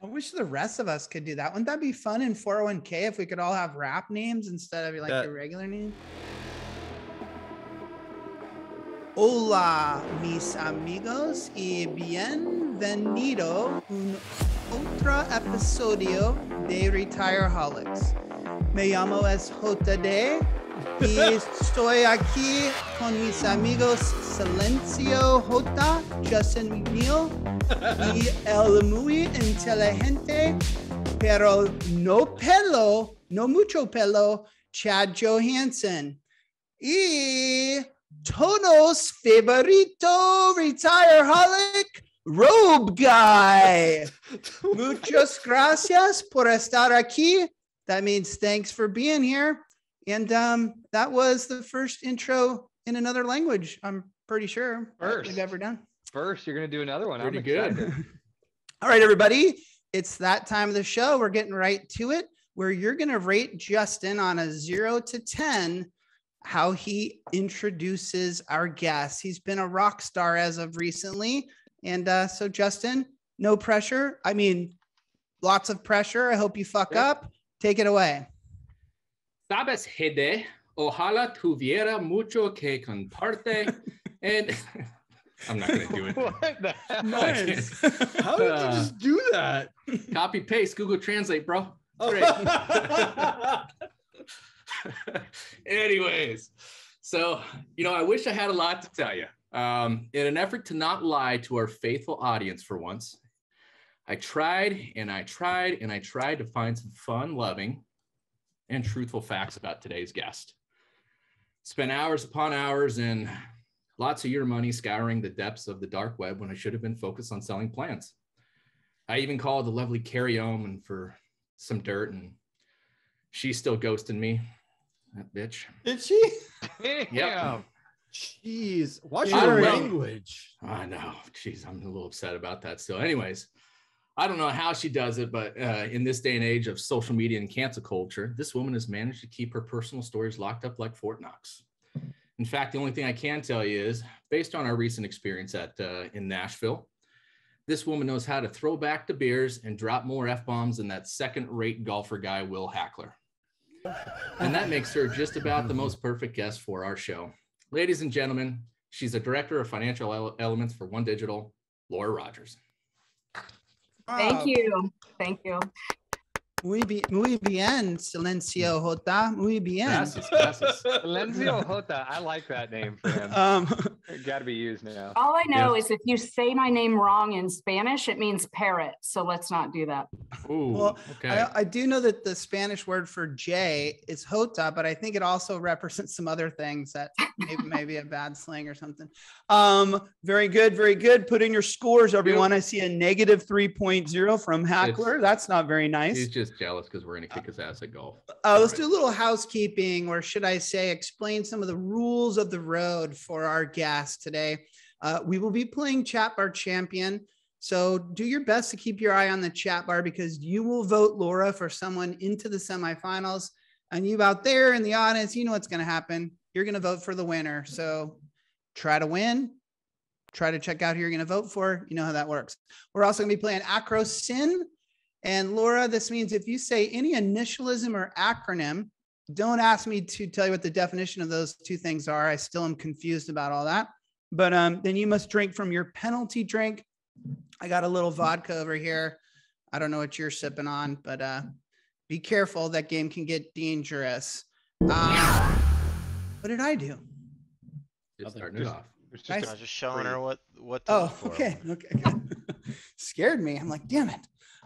I wish the rest of us could do that. Wouldn't that be fun in 401k if we could all have rap names instead of like your regular name? Hola, mis amigos, y bienvenido un otro episodio de Retireholics. Me llamo es JD y estoy aquí con mis amigos Silencio J, Justin McNeil y el muy inteligente, pero no pelo, no mucho pelo, Chad Johansson. Y todos favorito Retireholic Robe Guy. Muchas gracias por estar aquí. That means thanks for being here. And that was the first intro in another language, I'm pretty sure. First we've ever done. First, you're going to do another one. Pretty good. All right, everybody. It's that time of the show. We're getting right to it, where you're going to rate Justin on a 0 to 10 how he introduces our guests. He's been a rock star as of recently. And so, Justin, no pressure. I mean, lots of pressure. I hope you fuck up. Take it away. Sabes, Hede, ojalá tuviera mucho que comparte. And I'm not going to do it. What the hell? Nice. How did you just do that? Copy, paste, Google Translate, bro. Great. Anyways, so, I wish I had a lot to tell you. In an effort to not lie to our faithful audience for once, I tried to find some fun, loving, and truthful facts about today's guest. Spent hours upon hours and lots of your money scouring the depths of the dark web when I should have been focused on selling plants. I even called the lovely Carrie Oman for some dirt, and she's still ghosting me. That bitch. Did she? Yep. Jeez. Watch your language. I know. Jeez, I'm a little upset about that still. Anyways, I don't know how she does it, but in this day and age of social media and cancel culture, this woman has managed to keep her personal stories locked up like Fort Knox. In fact, the only thing I can tell you is, based on our recent experience in Nashville, this woman knows how to throw back the beers and drop more F-bombs than that second-rate golfer guy, Will Hackler. And that makes her just about the most perfect guest for our show. Ladies and gentlemen, she's a director of financial elements for OneDigital, Laura Rogers. Thank you. Thank you. Muy bien, Silencio J. Muy bien. Gracias, gracias. Silencio J. I like that name for him. It got to be used now. All I know is if you say my name wrong in Spanish, it means parrot. So let's not do that. Ooh, well, okay. I do know that the Spanish word for J is Jota, but I think it also represents some other things that maybe a bad slang or something. Very good, very good. Put in your scores, everyone. I see a negative 3.0 from Hackler. That's not very nice. He's just jealous because we're going to kick his ass at golf. Let's do a little housekeeping, or should I say explain some of the rules of the road for our guest today. We will be playing Chat Bar Champion. So do your best to keep your eye on the chat bar, because you will vote Laura for someone into the semifinals. And you out there in the audience, you know what's going to happen. You're going to vote for the winner. So try to win. Try to check out who you're going to vote for. You know how that works. We're also going to be playing Acro Sin. And Laura, this means if you say any initialism or acronym, don't ask me to tell you what the definition of those two things are. I still am confused about all that. But then you must drink from your penalty drink. I got a little vodka over here. I don't know what you're sipping on, but be careful. That game can get dangerous. What did I do? Just starting it off. I was just showing her what to Oh, look for. okay. Scared me. I'm like, damn it.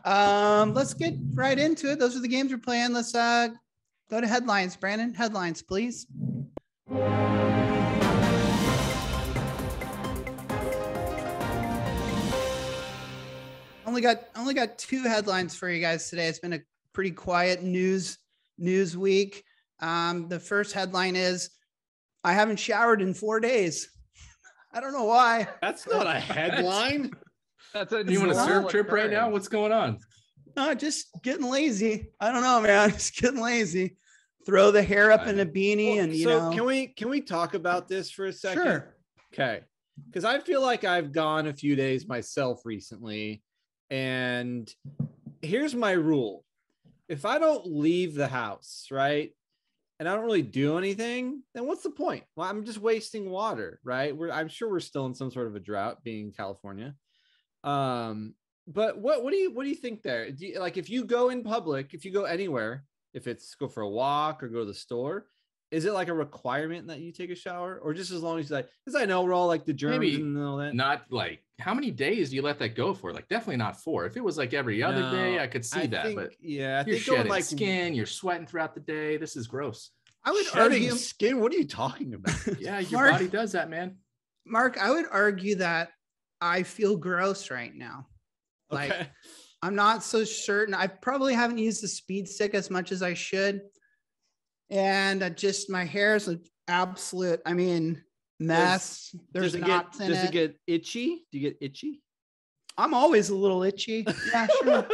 Let's get right into it. Those are the games we're playing. Let's go to headlines. Brandon, headlines, please. Only got two headlines for you guys today. It's been a pretty quiet news week. The first headline is, I haven't showered in 4 days. I don't know why. That's not a headline. You want a syrup trip right now? What's going on? No, just getting lazy. I don't know, man. Just getting lazy. Throw the hair up in a beanie, and you know. Can we talk about this for a second? Sure. Okay. Because I feel like I've gone a few days myself recently, and here's my rule. If I don't leave the house, right, and I don't really do anything, then what's the point? Well, I'm just wasting water, right? I'm sure we're still in some sort of a drought, being California. But what do you think there? Do you, like, if you go in public, if you go anywhere, if it's go for a walk or go to the store, is it like a requirement that you take a shower, or just as long as like, because I know we're all like the germs Maybe and all that. not like, how many days do you let that go for? Like, definitely not 4. If it was like every other day, I could see that. Think, but yeah, I you're think going shedding like skin, you're sweating throughout the day. This is gross. I would shedding argue, skin. What are you talking about? Yeah, your Mark- body does that, man. Mark, I would argue that I feel gross right now. Like, Okay. I'm not so certain. I probably haven't used the speed stick as much as I should. And my hair is an absolute, mess. There's knots in it. Does it get itchy? Do you get itchy? I'm always a little itchy. Yeah, sure.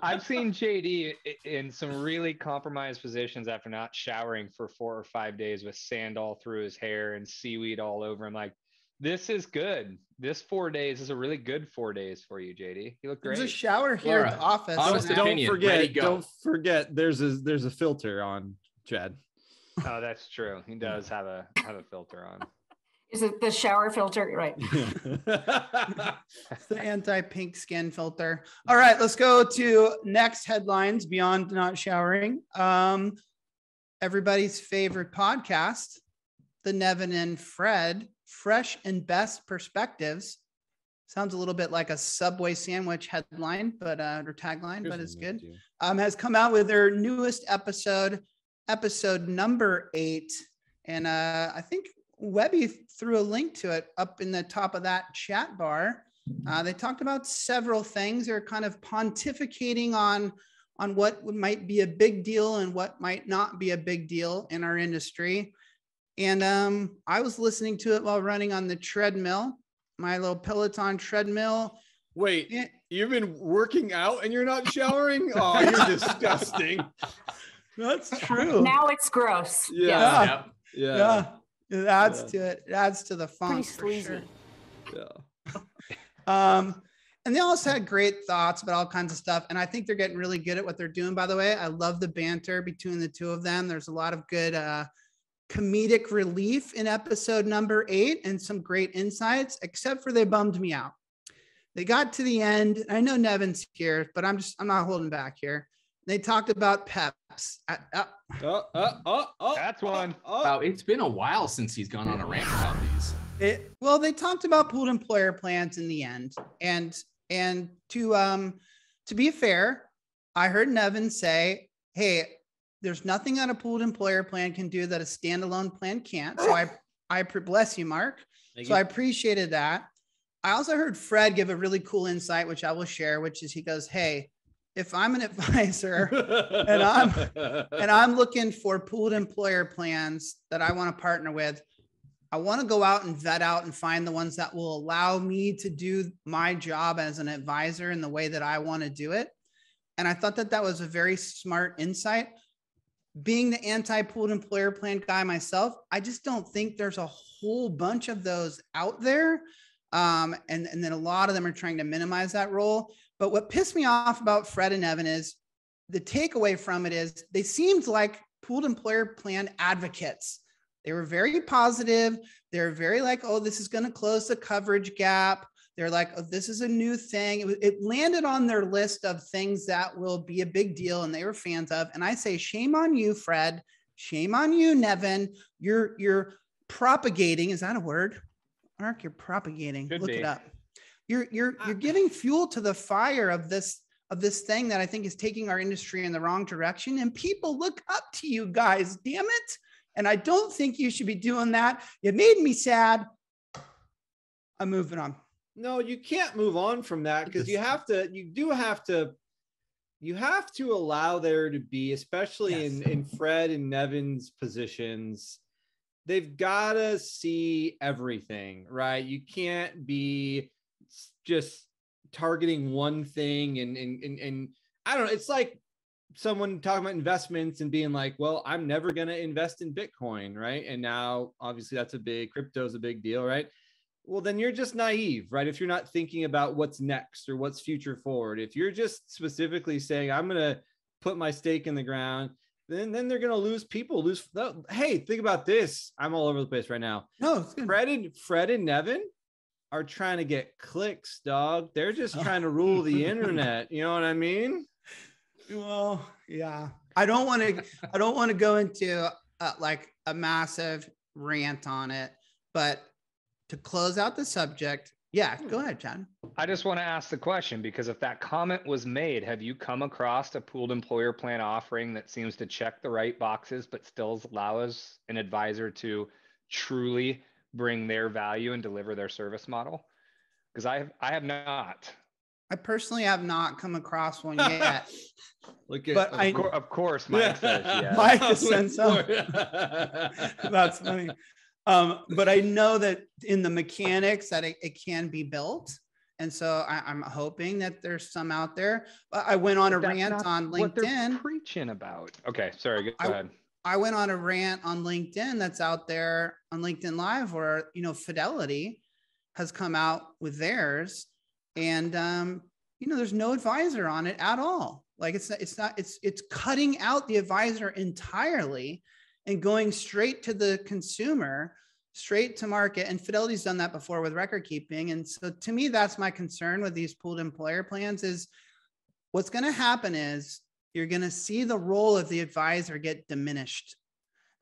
I've seen JD in some really compromised positions after not showering for 4 or 5 days with sand all through his hair and seaweed all over him. Like, this is good. This 4 days is a really good 4 days for you, JD. You look great. There's a shower here at the office. Honest now. opinion. Ready, go. Don't forget. There's a filter on, Chad. Oh, that's true. He does have a filter on. Is it the shower filter? Right. It's the anti-pink skin filter. All right, let's go to next headlines beyond not showering. Everybody's favorite podcast, the Nevin and Fred, Fresh and Best Perspectives. Sounds a little bit like a Subway sandwich headline, but or tagline, but it's good. Has come out with their newest episode number 8. And I think Webby threw a link to it up in the top of that chat bar. They talked about several things. They're kind of pontificating on what might be a big deal and what might not be a big deal in our industry. And I was listening to it while running on the treadmill, my little Peloton treadmill. Wait, you've been working out and you're not showering? Oh, you're disgusting. That's true. Now it's gross. Yeah. Yeah. It adds to it. It adds to the fun. Pretty sleazy. Yeah. And they also had great thoughts about all kinds of stuff. And I think they're getting really good at what they're doing, by the way. I love the banter between the two of them. There's a lot of good comedic relief in episode number 8 and some great insights, except for they bummed me out. They got to the end. I know Nevin's here, but I'm not holding back here. They talked about Peps. That's one. Wow, it's been a while since he's gone on a rant about these. Well, they talked about pooled employer plans in the end, and to be fair, I heard Nevin say, "Hey, there's nothing that a pooled employer plan can do that a standalone plan can't." So I bless you, Mark. So I appreciated that. I also heard Fred give a really cool insight, which I will share, which is he goes, "Hey, if I'm an advisor and I'm looking for pooled employer plans that I want to partner with, I want to go out and vet out and find the ones that will allow me to do my job as an advisor in the way that I want to do it." And I thought that was a very smart insight. Being the anti-pooled employer plan guy myself, I just don't think there's a whole bunch of those out there. And then a lot of them are trying to minimize that role. But what pissed me off about Fred and Evan is the takeaway from it is they seemed like pooled employer plan advocates. They were very positive. They're very like, oh, this is going to close the coverage gap. They're like, oh, this is a new thing. It landed on their list of things that will be a big deal and they were fans of. And I say, shame on you, Fred. Shame on you, Nevin. You're propagating. Is that a word? Mark, you're propagating. Look it up. You're giving fuel to the fire of this thing that I think is taking our industry in the wrong direction. And people look up to you guys, damn it. And I don't think you should be doing that. It made me sad. I'm moving on. No, you can't move on from that because you have to allow there to be, especially in Fred and Nevin's positions, they've got to see everything, right? You can't be just targeting one thing and I don't know. It's like someone talking about investments and being like, well, I'm never going to invest in Bitcoin, right? And now obviously crypto is a big deal, right? Well, then you're just naive, right? If you're not thinking about what's next or what's future forward, if you're just specifically saying, I'm going to put my stake in the ground, then they're going to lose people. Hey, think about this. I'm all over the place right now. No, it's good. Fred and Nevin are trying to get clicks, dog. They're just trying to rule the internet. You know what I mean? Well, yeah. I don't want to go into like a massive rant on it, but to close out the subject, yeah, go ahead, Chad. I just want to ask the question, because if that comment was made, have you come across a pooled employer plan offering that seems to check the right boxes, but still allows an advisor to truly bring their value and deliver their service model? Because I have not. I personally have not come across one yet. Of course, Mike says yes. Mike has said so. That's funny. But I know that in the mechanics that it can be built. And so I'm hoping that there's some out there. I went on a rant on LinkedIn. What they're preaching about. Okay, sorry, go ahead. I went on a rant on LinkedIn that's out there on LinkedIn Live where, Fidelity has come out with theirs. And, there's no advisor on it at all. Like it's cutting out the advisor entirely and going straight to the consumer, straight to market. And Fidelity's done that before with record keeping. And so to me, that's my concern with these pooled employer plans is what's going to happen is you're going to see the role of the advisor get diminished.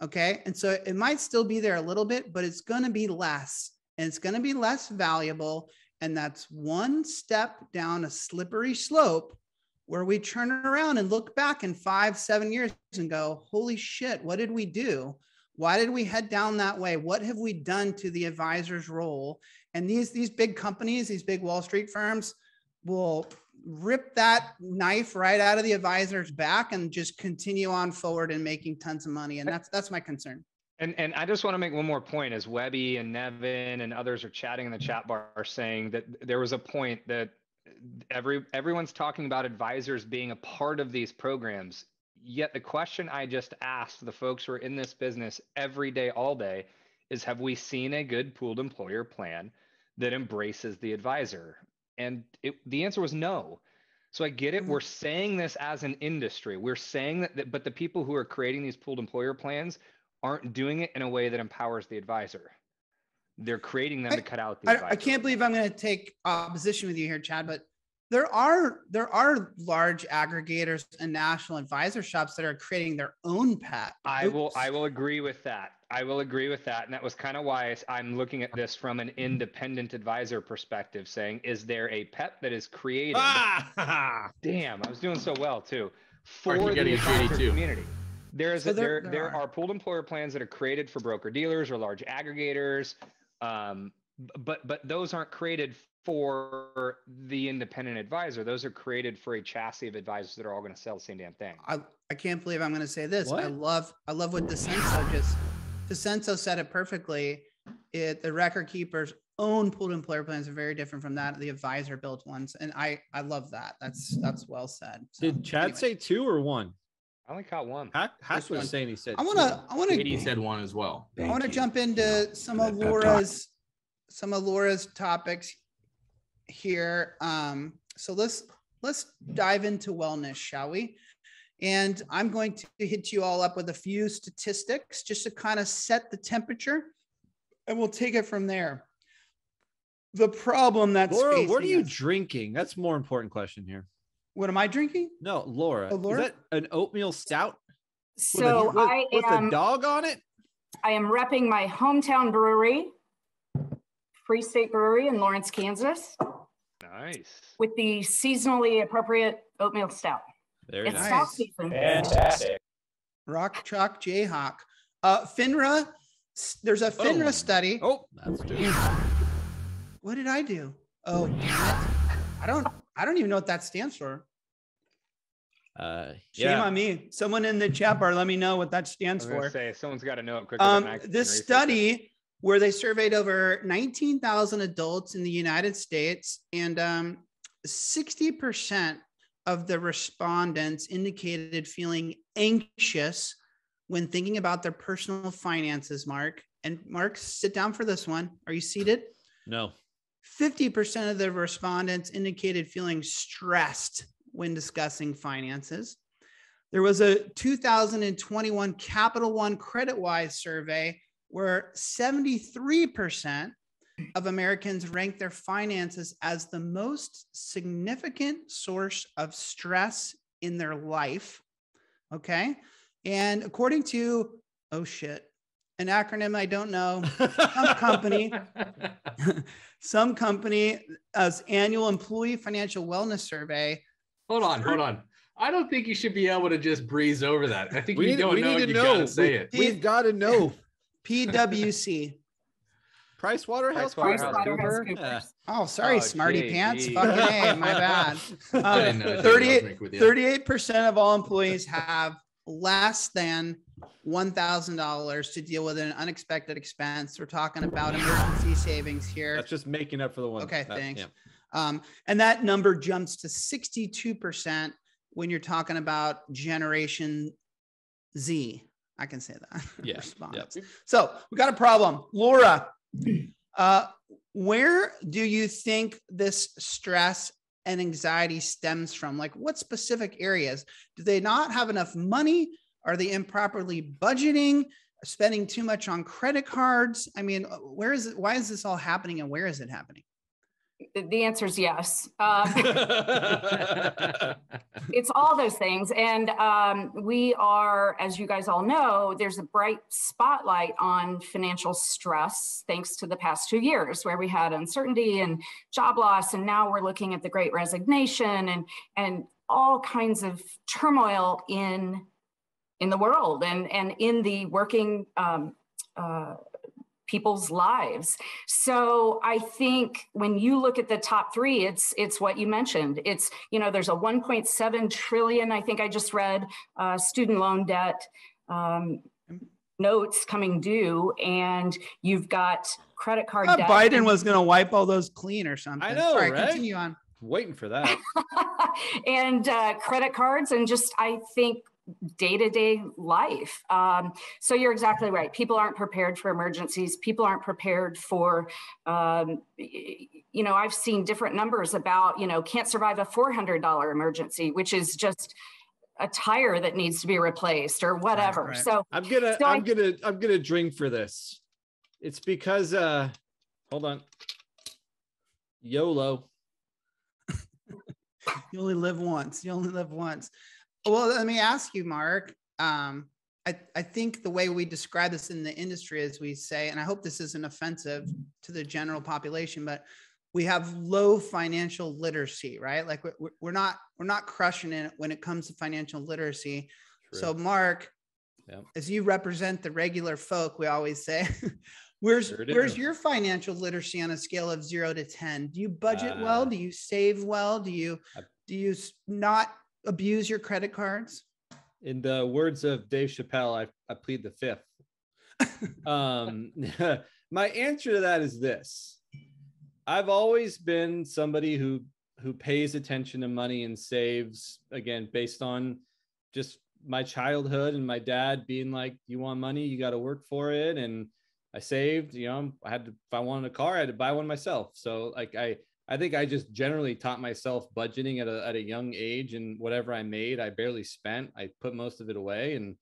Okay. And so it might still be there a little bit, but it's going to be less and it's going to be less valuable. And that's one step down a slippery slope where we turn around and look back in 5-7 years and go, holy shit, what did we do? Why did we head down that way? What have we done to the advisor's role? And these big companies, these big Wall Street firms will rip that knife right out of the advisor's back and just continue on forward and making tons of money. And that's my concern. And I just want to make one more point as Webby and Nevin and others are chatting in the chat bar saying that there was a point that everyone's talking about advisors being a part of these programs. Yet the question I just asked the folks who are in this business every day, all day, is have we seen a good pooled employer plan that embraces the advisor? And the answer was no. So I get it. We're saying this as an industry. We're saying that, but the people who are creating these pooled employer plans aren't doing it in a way that empowers the advisor. They're creating them to cut out the advisor. I can't believe I'm going to take opposition with you here, Chad, but there are large aggregators and national advisor shops that are creating their own PEP. I will agree with that. I will agree with that. And that was kind of why I'm looking at this from an independent advisor perspective, saying, is there a PEP that is created? Damn, I was doing so well too. For the advisor community. There are pooled employer plans that are created for broker dealers or large aggregators. But those aren't created for the independent advisor. Those are created for a chassis of advisors that are all going to sell the same damn thing. I can't believe I'm going to say this. What? I love what DeCenso said it perfectly. The record keeper's own pooled employer plans are very different from that. The advisor built ones. And I love that. That's well said. So, did Chad say 2 or 1? I only caught 1. Hack was saying he said I want to. Katie said 1 as well. I want to jump into some of Laura's topics here. So let's dive into wellness, shall we? And I'm going to hit you all up with a few statistics just to kind of set the temperature, and we'll take it from there. The problem that's Laura, facing what are you us. drinking? That's a more important question here. What am I drinking? No, Laura. Oh, Laura? Is that an oatmeal stout? So With a dog on it? I am repping my hometown brewery, Free State Brewery in Lawrence, Kansas, Nice. with the seasonally appropriate oatmeal stout. Very It's nice. stout season. Fantastic. Rock Chalk Jayhawk. FINRA. There's a FINRA study. Oh, that's true. What did I do? Oh, damn it. I don't even know what that stands for. Shame on me. Someone in the chat bar, let me know what that stands I was for. gonna say someone's got to know it quicker. This study where they surveyed over 19,000 adults in the United States, and 60% of the respondents indicated feeling anxious when thinking about their personal finances. Mark, sit down for this one. Are you seated? No. 50% of the respondents indicated feeling stressed when discussing finances. There was a 2021 Capital One CreditWise survey where 73% of Americans ranked their finances as the most significant source of stress in their life. Okay. And according to, oh shit, an acronym I don't know, some company's annual employee financial wellness survey. Hold on. I don't think you should be able to just breeze over that. I think you don't know. You gotta say it. We've got to know. PwC. PricewaterhouseCoopers. Yeah. Oh, sorry, Oh, smarty JD. pants. Fucking A, my bad. I didn't know JD was making with you. 38% of all employees have less than $1,000 to deal with an unexpected expense. We're talking about emergency savings here. That's just making up for the one. Okay, thanks. Yeah. And that number jumps to 62% when you're talking about Generation Z. I can say that. Yeah. Respondents. So we got a problem. Laura, where do you think this stress and anxiety stems from? Like, what specific areas? Do they not have enough money? Are they improperly budgeting, spending too much on credit cards? I mean, where is it? Why is this all happening and where is it happening? The answer is yes. It's all those things. And we are, as you guys all know, there's a bright spotlight on financial stress, thanks to the past 2 years where we had uncertainty and job loss. And now we're looking at the Great Resignation and all kinds of turmoil in the world and in the working people's lives. So I think when you look at the top three, it's what you mentioned. It's, there's a 1.7 trillion, I think I just read, student loan debt notes coming due, and you've got credit card debt. Biden was going to wipe all those clean or something. I know, Sorry, right? Continue on. Waiting for that. And credit cards, and just, I think, day-to-day life. So you're exactly right. People aren't prepared for emergencies. People aren't prepared for, I've seen different numbers about, can't survive a $400 emergency, which is just a tire that needs to be replaced or whatever. Right. So I'm gonna drink for this. It's because hold on. YOLO. You only live once. Well, let me ask you, Mark. I think the way we describe this in the industry is we say, and I hope this isn't offensive to the general population, but we have low financial literacy, right? Like we're not crushing it when it comes to financial literacy. True. So Mark, as you represent the regular folk, we always say, where's your financial literacy on a scale of 0 to 10? Do you budget well? Do you save well? Do you not abuse your credit cards? In the words of Dave Chappelle, I plead the fifth. My answer to that is this. I've always been somebody who pays attention to money and saves, again, based on just my childhood and my dad being like, you want money, you got to work for it. And I saved, if I wanted a car, I had to buy one myself. So like, I think I just generally taught myself budgeting at a young age, and whatever I made, I barely spent. I put most of it away. And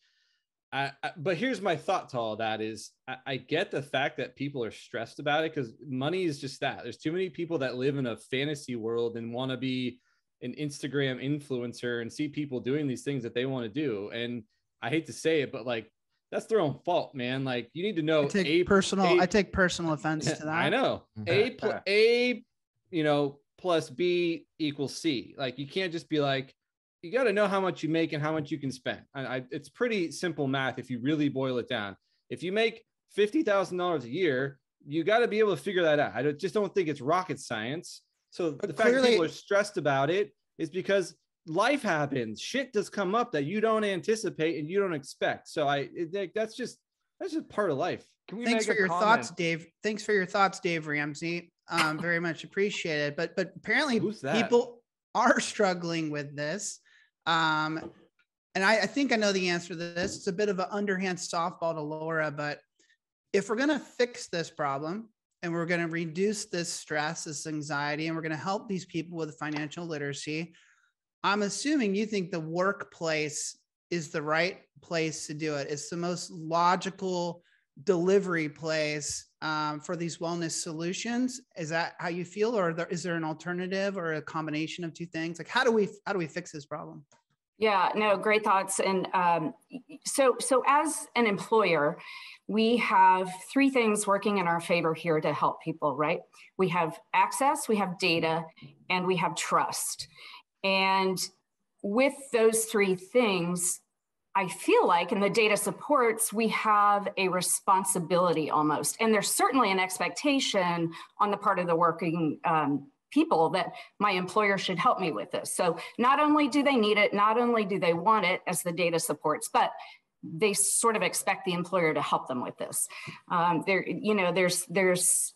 but here's my thought to all that is I get the fact that people are stressed about it because money is just that. There's too many people that live in a fantasy world and want to be an Instagram influencer and see people doing these things that they want to do. And I hate to say it, but like, that's their own fault, man. Like you need to know. I take personal offense to that. I know. A plus B equals C. Like you can't just be like, you got to know how much you make and how much you can spend. It's pretty simple math if you really boil it down. If you make $50,000 a year, you got to be able to figure that out. I just don't think it's rocket science. So the fact that people are stressed about it is because life happens. Shit does come up that you don't anticipate and you don't expect. So that's just part of life. Thanks for your thoughts, Dave. Thanks for your thoughts, Dave Ramsey. Very much appreciated. But apparently people are struggling with this. And I think I know the answer to this. It's a bit of an underhand softball to Laura, but if we're going to fix this problem, and we're going to reduce this stress, this anxiety, and we're going to help these people with financial literacy. I'm assuming you think the workplace is the right place to do it. It's the most logical delivery place for these wellness solutions. Is that how you feel, or is there an alternative or a combination of two things? Like, how do we fix this problem? Yeah, no, great thoughts. And so as an employer, we have three things working in our favor here to help people, right? We have access, we have data, and we have trust. And with those three things, I feel like, and the data supports, we have a responsibility almost. And there's certainly an expectation on the part of the working people that my employer should help me with this. So not only do they need it, not only do they want it, as the data supports, but they sort of expect the employer to help them with this. There's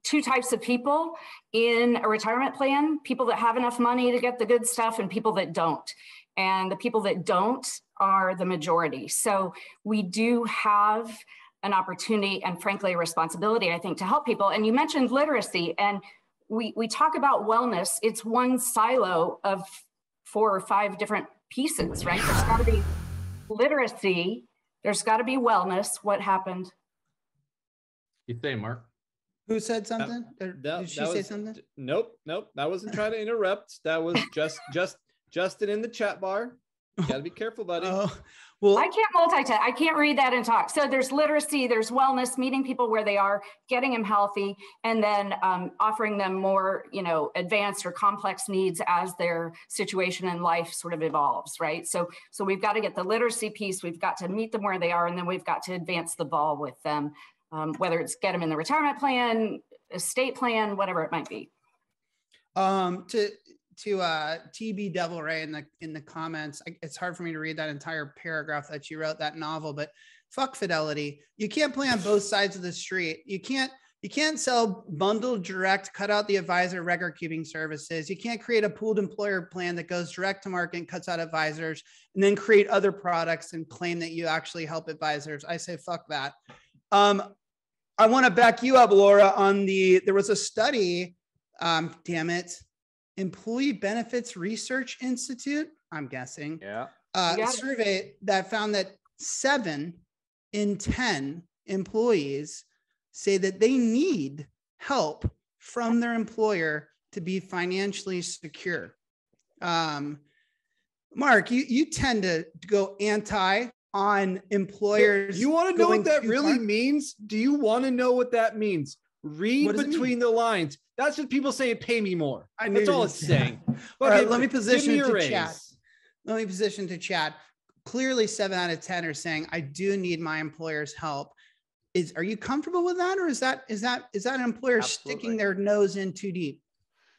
two types of people in a retirement plan: people that have enough money to get the good stuff and people that don't. And the people that don't are the majority. So we do have an opportunity and frankly a responsibility, I think, to help people. And you mentioned literacy, and we talk about wellness. It's one silo of 4 or 5 different pieces, right? There's got to be literacy. There's got to be wellness. What happened? You say, Mark? Who said something? Did she say something? Nope. That wasn't trying to interrupt. That was just Justin in the chat bar. You got to be careful, buddy. Well, I can't multitask. I can't read that and talk. So there's literacy, there's wellness, meeting people where they are, getting them healthy, and then offering them more, advanced or complex needs as their situation in life sort of evolves, right? So we've got to get the literacy piece, we've got to meet them where they are, and then we've got to advance the ball with them, whether it's get them in the retirement plan, estate plan, whatever it might be. To TB Devil Ray in the comments, it's hard for me to read that entire paragraph that you wrote, that novel, but fuck fidelity. You can't play on both sides of the street. You can't sell bundled direct, cut out the advisor record keeping services. You can't create a pooled employer plan that goes direct to market and cuts out advisors, and then create other products and claim that you actually help advisors. I say fuck that. I want to back you up, Laura, on there was a study, damn it, Employee Benefits Research Institute, I'm guessing, survey that found that 7 in 10 employees say that they need help from their employer to be financially secure. Mark, you tend to go anti on employers. You want to know what that really means? Do you want to know what that means? Read between the lines. That's just people saying, pay me more. That's all it's saying. All right, let me position to chat. Let me position to chat. Clearly 7 out of 10 are saying, I do need my employer's help. Are you comfortable with that? Or is that an employer sticking their nose in too deep?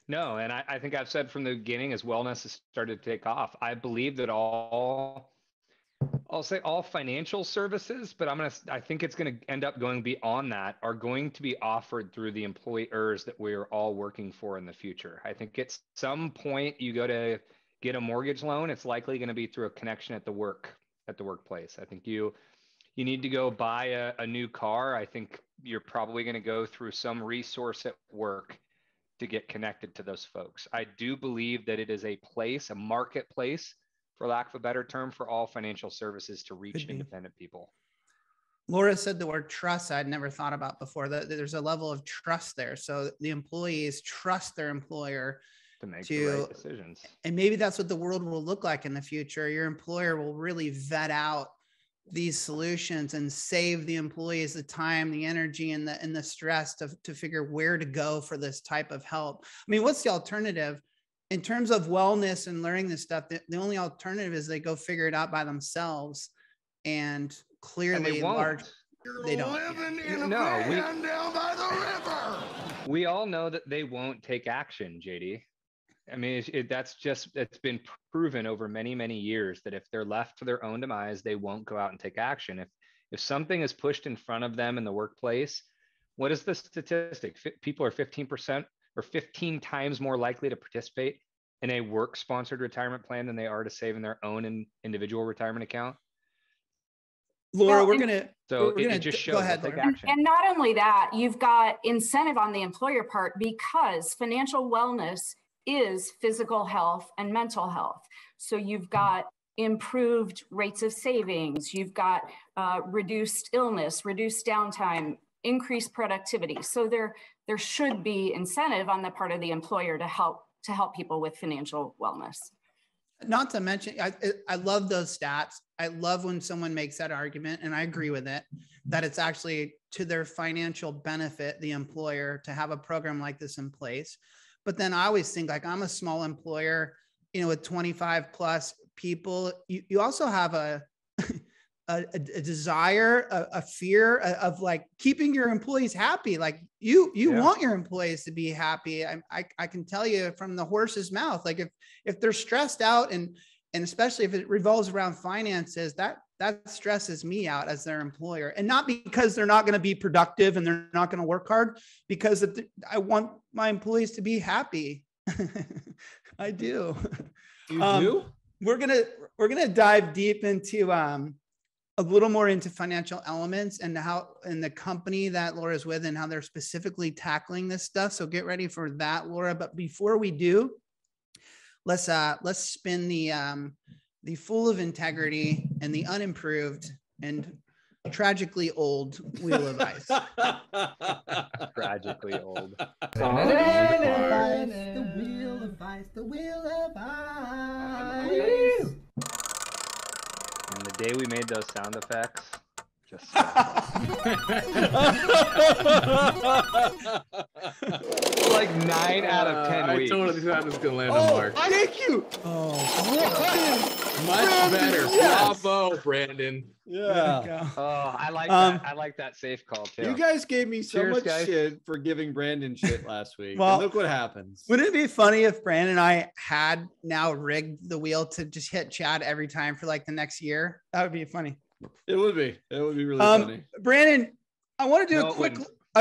No, and I think I've said from the beginning, as wellness has started to take off, I believe that all financial services, but I think it's going to end up going beyond that, are going to be offered through the employers that we're all working for in the future. I think at some point you go to get a mortgage loan, it's likely going to be through a connection at the workplace. I think you need to go buy a new car. I think you're probably going to go through some resource at work to get connected to those folks. I do believe that it is a marketplace, for lack of a better term, for all financial services to reach independent people. Laura said the word trust I'd never thought about before. That there's a level of trust there. So the employees trust their employer to make the right decisions. And maybe that's what the world will look like in the future. Your employer will really vet out these solutions and save the employees the time, the energy, and the stress to figure where to go for this type of help. I mean, what's the alternative? In terms of wellness and learning this stuff, the only alternative is they go figure it out by themselves, and clearly they don't. Down by the river. We all know that they won't take action, JD. I mean, it's been proven over many, many years that if they're left to their own demise, they won't go out and take action. If something is pushed in front of them in the workplace, what is the statistic? People are 15% or 15 times more likely to participate in a work-sponsored retirement plan than they are to save in their own individual retirement account. Laura, Well, we're gonna it just shows. go ahead, Take Laura. action. And not only that, you've got incentive on the employer part because financial wellness is physical health and mental health. So you've got improved rates of savings, you've got reduced illness, reduced downtime, increased productivity. So there should be incentive on the part of the employer to help people with financial wellness. Not to mention, I love those stats. I love when someone makes that argument, and I agree with it, that it's actually to their financial benefit, the employer, to have a program like this in place. But then I always think, like, I'm a small employer, you know, with 25 plus people. You also have a desire, a fear of like keeping your employees happy. Like you want your employees to be happy. I can tell you from the horse's mouth, like if they're stressed out and especially if it revolves around finances, that stresses me out as their employer. And not because they're not going to be productive and they're not going to work hard, because I want my employees to be happy. I do. You do? We're gonna dive deep into a little more into financial elements and the company that Laura's with and how they're specifically tackling this stuff. So get ready for that, Laura. But before we do, let's spin the full of integrity and the unimproved and tragically old wheel of ice. Tragically old. The wheel of ice, the wheel of ice. And the day we made those sound effects, just like 9 out of 10 weeks. I totally thought it was gonna land on Mark. Thank you. Much better. Yes. Bravo, Brandon. Yeah. Oh, I like that. I like that safe call too. You guys gave me so Cheers, much guys. shit for giving Brandon shit last week. Well, and look what happens. Wouldn't it be funny if Brandon and I had now rigged the wheel to just hit Chad every time for like the next year? That would be funny. It would be. It would be really funny. Brandon, I want to do a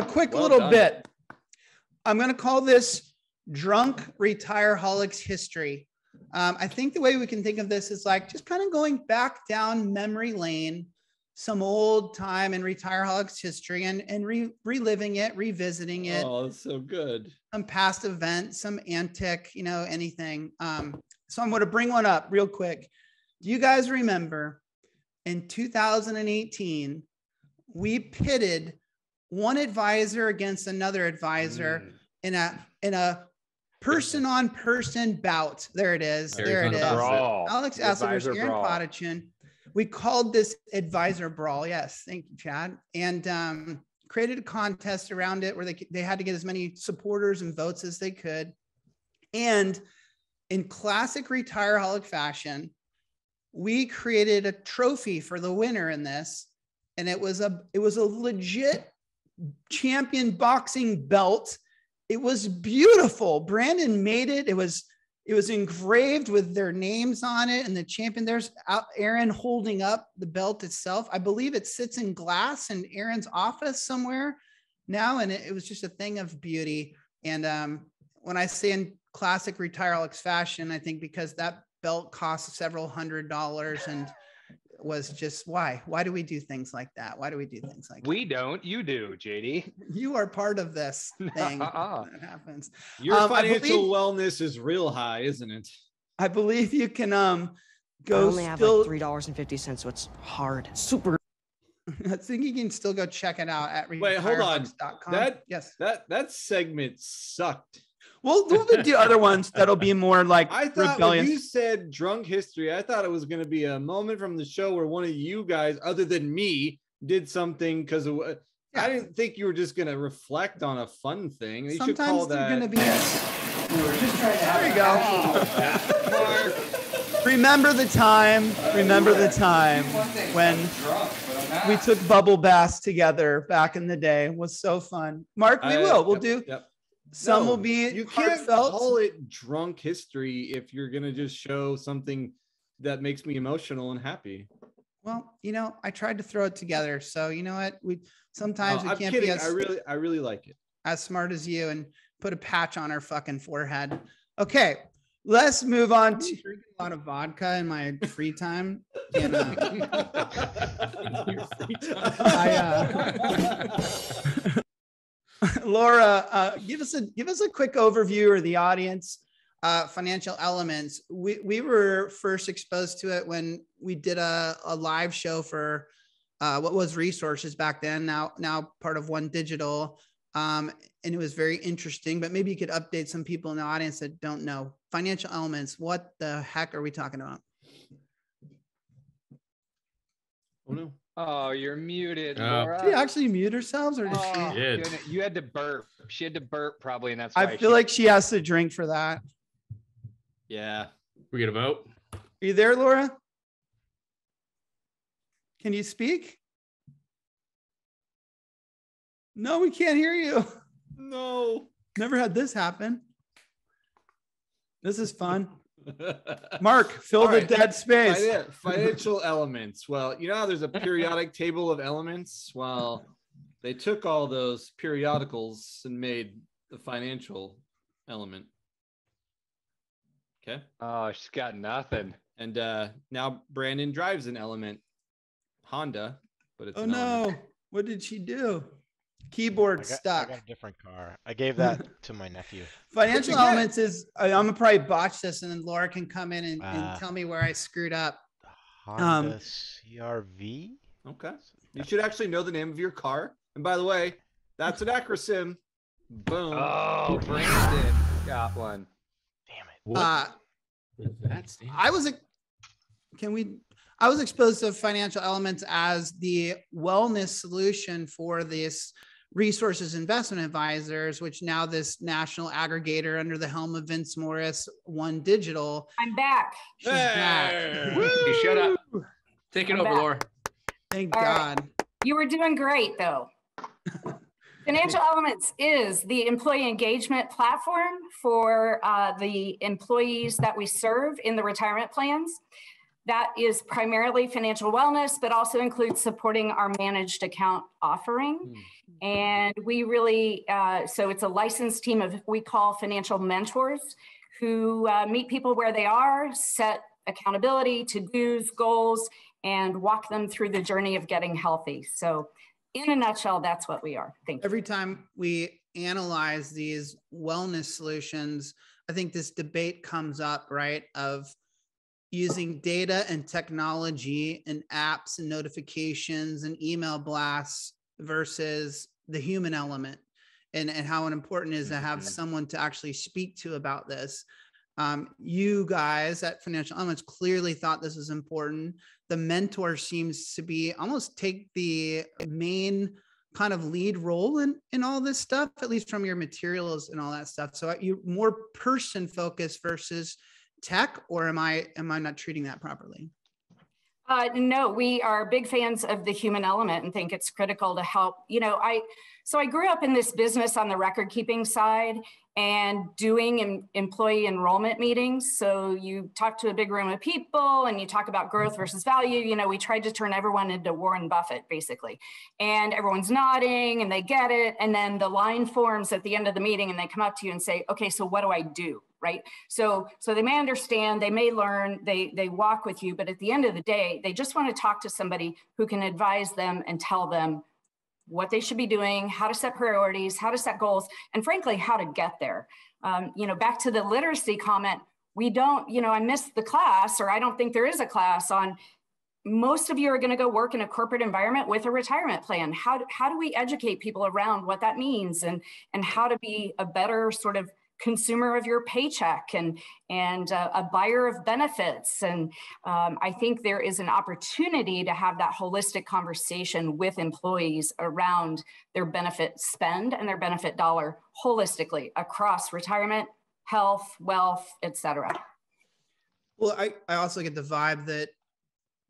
quick Well little done. bit. I'm going to call this Drunk Retireholics History. I think the way we can think of this is like just kind of going back down memory lane, some old time in Retireholics history and reliving it, revisiting it. Oh, that's so good. Some past events, some antic, anything. So I'm going to bring one up real quick. Do you guys remember in 2018, we pitted one advisor against another advisor in a person-on-person bout? There it is. There it is. Brawl. Alex The Asser versus advisor Aaron brawl. Potachin. We called this advisor brawl. Yes, thank you, Chad. And created a contest around it where they had to get as many supporters and votes as they could. And in classic Retireholic fashion, we created a trophy for the winner in this, and it was a legit champion boxing belt. It was beautiful. Brandon made it. It was engraved with their names on it and the champion. There's Aaron holding up the belt itself. I believe it sits in glass in Aaron's office somewhere now, and it was just a thing of beauty. And when I say in classic Retireholics fashion, I think because that belt cost several $100s and was just why do we do things like that? Why do we do things like We don't. You do, JD. You are part of this thing that happens. Your financial wellness is real high, isn't it? I believe you can go I only have like still $3.50, so it's hard. Super. I think you can still go check it out at Wait, hold on. retireholics.com. Yes. That segment sucked. We'll do other ones that'll be more like I thought rebellious. when you said drunk history, I thought it was going to be a moment from the show where one of you guys, other than me, did something because of. I didn't think you were just going to reflect on a fun thing. You should call Sometimes they're that. going to be. We're just trying to there you go. Remember the time. Remember the time when we took bubble baths together back in the day. It was so fun. Mark, we will. We'll do. Yep. Some will be you can't heartfelt. call it drunk history if you're going to just show something that makes me emotional and happy. Well, I tried to throw it together. So you know what? Sometimes we I'm can't kidding. be I really like it. as smart as you and put a patch on our fucking forehead. Okay, let's move on to drinking a lot of vodka in my free time. And, Laura, give us a quick overview, or the audience, financial elements. We were first exposed to it when we did a live show for what was Resources back then, now part of OneDigital. And it was very interesting, but maybe you could update some people in the audience that don't know financial elements. What the heck are we talking about? Oh no. Oh, you're muted, Laura. Did she actually mute herself, or did she? Goodness. You had to burp. She had to burp probably, and that's why I feel like she has to drink for that. Yeah. We get a vote. Are you there, Laura? Can you speak? No, we can't hear you. No. Never had this happen. This is fun. Mark, fill the dead space. Financial elements. Well, you know how there's a periodic table of elements? Well, they took all those periodicals and made the financial element. Okay. Oh, she's got nothing. And now Brandon drives an element. Honda, but it's Oh an element. no. What did she do? Keyboard stuck. I got a different car. I gave that to my nephew. Financial elements is, I'm gonna probably botch this, and then Laura can come in and tell me where I screwed up. Honda CRV. Okay. You should actually know the name of your car. And by the way, that's an acronym. Boom. Oh, Brandon got one. Damn it. What does that stand for? I was exposed to financial elements as the wellness solution for this Resources Investment Advisors, which now this national aggregator under the helm of Vince Morris, OneDigital. I'm back. She's back. Hey, shut up. Take it over, back. Laura. Thank All God. right. You were doing great, though. Financial Elements is the employee engagement platform for the employees that we serve in the retirement plans. That is primarily financial wellness, but also includes supporting our managed account offering. And we really, so it's a licensed team of, we call financial mentors, who meet people where they are, set accountability, to-dos, goals, and walk them through the journey of getting healthy. So in a nutshell, that's what we are. Thank you. Every time we analyze these wellness solutions, I think this debate comes up, right, of using data and technology and apps and notifications and email blasts versus the human element, and how important it is to have someone to actually speak to about this. You guys at Financial Elements clearly thought this was important. The mentor seems to be almost take the main kind of lead role in all this stuff, at least from your materials and all that stuff. So you more person focused versus tech, or am I not treating that properly? No, we are big fans of the human element and think it's critical to help. You know, I grew up in this business on the record keeping side and doing employee enrollment meetings. So you talk to a big room of people and you talk about growth versus value. You know, we tried to turn everyone into Warren Buffett, basically. And everyone's nodding and they get it. And then the line forms at the end of the meeting and they come up to you and say, okay, so what do I do? Right? So they may understand, they may learn, they walk with you, but at the end of the day, they just want to talk to somebody who can advise them and tell them what they should be doing, how to set priorities, how to set goals, and frankly, how to get there. You know, back to the literacy comment, we don't, you know, I missed the class, or I don't think there is a class on, most of you are going to go work in a corporate environment with a retirement plan. How do we educate people around what that means and how to be a better sort of consumer of your paycheck and a buyer of benefits. And I think there is an opportunity to have that holistic conversation with employees around their benefit spend and their benefit dollar holistically across retirement, health, wealth, et cetera. Well, I also get the vibe that,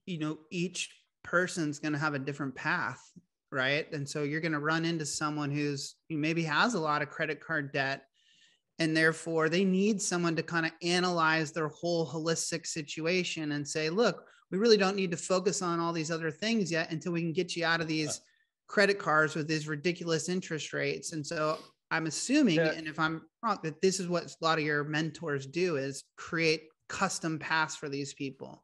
you know, each person's going to have a different path, right? And so you're going to run into someone who maybe has a lot of credit card debt, and therefore they need someone to kind of analyze their whole holistic situation and say, look, we really don't need to focus on all these other things yet until we can get you out of these credit cards with these ridiculous interest rates. And so I'm assuming, and if I'm wrong, that this is what a lot of your mentors do, is create custom paths for these people.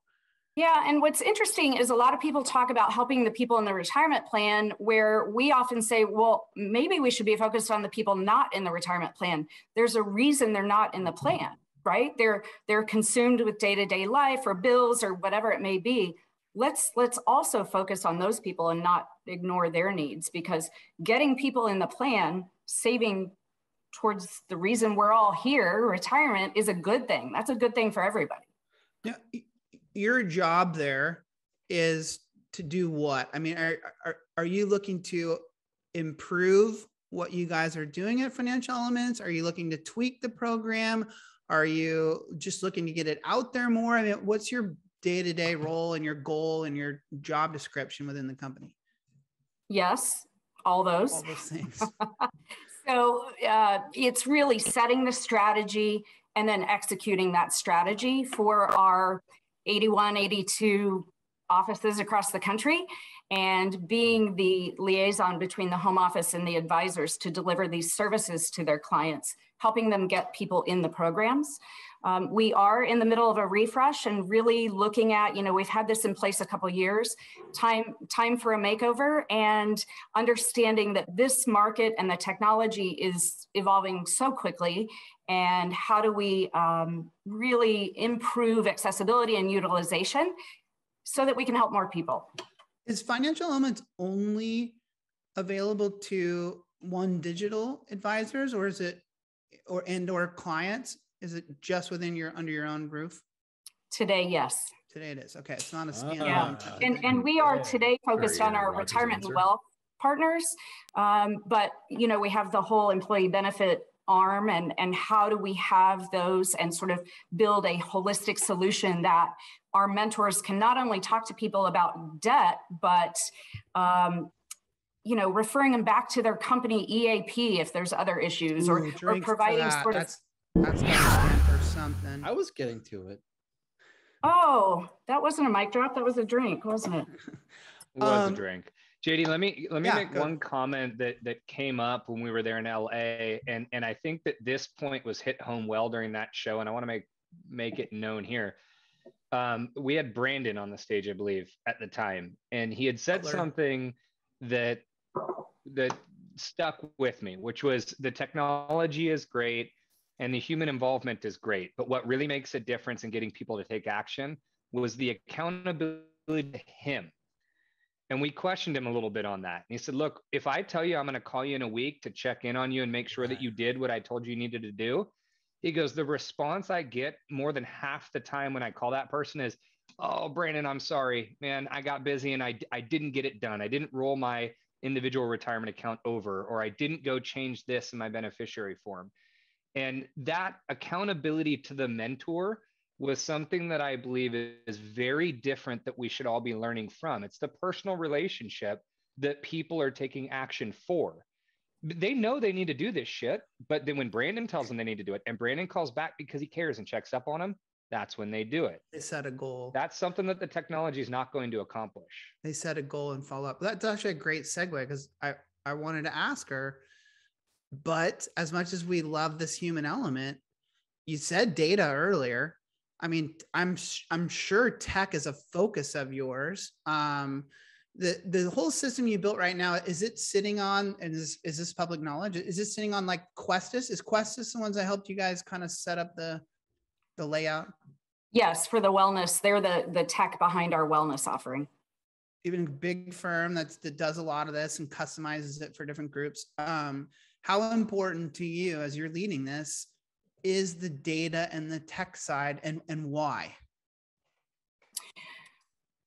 Yeah, and what's interesting is a lot of people talk about helping the people in the retirement plan, where we often say, well, maybe we should be focused on the people not in the retirement plan. There's a reason they're not in the plan, right? They're consumed with day-to-day life or bills or whatever it may be. Let's also focus on those people and not ignore their needs, because getting people in the plan, saving towards the reason we're all here, retirement, is a good thing. That's a good thing for everybody. Yeah. Your job there is to do what? I mean, are you looking to improve what you guys are doing at Financial Elements? Are you looking to tweak the program? Are you just looking to get it out there more? I mean, what's your day-to-day role and your goal and your job description within the company? Yes, all those things. So it's really setting the strategy and then executing that strategy for our 81, 82 offices across the country, and being the liaison between the home office and the advisors to deliver these services to their clients, helping them get people in the programs. We are in the middle of a refresh and really looking at, we've had this in place a couple of years, time for a makeover, and understanding that this market and the technology is evolving so quickly. And how do we really improve accessibility and utilization so that we can help more people? Is Financial Elements only available to OneDigital advisors, or is it, or clients? Is it just within under your own roof? Today, yes. Today it is. Okay, it's not a standalone. And we are today focused on our retirement and wealth partners, but we have the whole employee benefit arm, and how do we have those and sort of build a holistic solution that our mentors can not only talk to people about debt, but referring them back to their company EAP if there's other issues, or providing sort of. That's or something. I was getting to it. Oh, that wasn't a mic drop. That was a drink, wasn't it? It was a drink. JD, let me make one comment that came up when we were there in LA, and I think that this point was hit home well during that show, and I want to make it known here. We had Brandon on the stage, I believe, at the time, and he had said something that stuck with me, which was the technology is great and the human involvement is great, but what really makes a difference in getting people to take action was the accountability to him. And we questioned him a little bit on that. And he said, look, if I tell you I'm going to call you in a week to check in on you and make sure that you did what I told you needed to do, he goes, the response I get more than half the time when I call that person is, oh, Brandon, I'm sorry, man, I got busy and I didn't get it done. I didn't roll my individual retirement account over, or I didn't go change this in my beneficiary form. And that accountability to the mentor was something that I believe is very different that we should all be learning from. It's the personal relationship that people are taking action for. They know they need to do this shit, but then when Brandon tells them they need to do it and Brandon calls back because he cares and checks up on them, that's when they do it. They set a goal. That's something that the technology is not going to accomplish. They set a goal and follow up. That's actually a great segue, because I wanted to ask her, but as much as we love this human element, you said data earlier. I mean, I'm sure tech is a focus of yours. The whole system you built right now, is it sitting on, and is this public knowledge? Is it sitting on like Questus? Is Questus the ones that helped you guys kind of set up the layout? Yes, for the wellness. They're the tech behind our wellness offering. Even a big firm that does a lot of this and customizes it for different groups. How important to you as you're leading this is the data and the tech side, and why?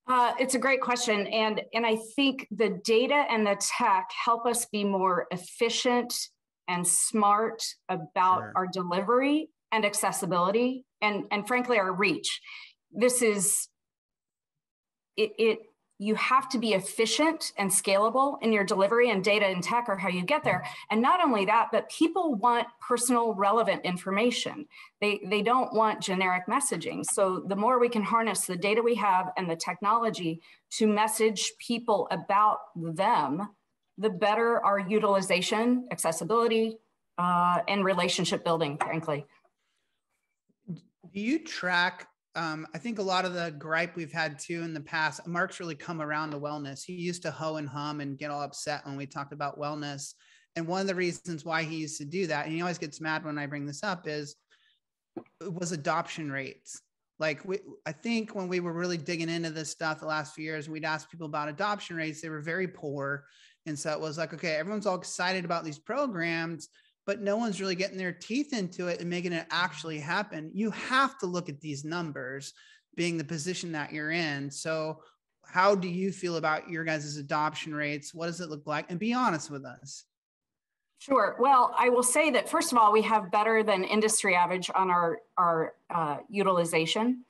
It's a great question. And I think the data and the tech help us be more efficient and smart about our delivery and accessibility and frankly, our reach. This is, you have to be efficient and scalable in your delivery, and data and tech are how you get there. And not only that, but people want personal relevant information. They don't want generic messaging. So the more we can harness the data we have and the technology to message people about them, the better our utilization, accessibility, and relationship building, frankly. Do you track I think a lot of the gripe we've had too in the past, Mark's really come around to wellness. He used to hoe and hum and get all upset when we talked about wellness. And one of the reasons why he used to do that, and he always gets mad when I bring this up, is it was adoption rates. Like I think when we were really digging into this stuff the last few years, we'd ask people about adoption rates. They were very poor. And so it was like, okay, everyone's all excited about these programs, but no one's really getting their teeth into it and making it actually happen. You have to look at these numbers being the position that you're in. So how do you feel about your guys' adoption rates? What does it look like? And be honest with us. Sure. Well, I will say that, first of all, we have better than industry average on our utilization.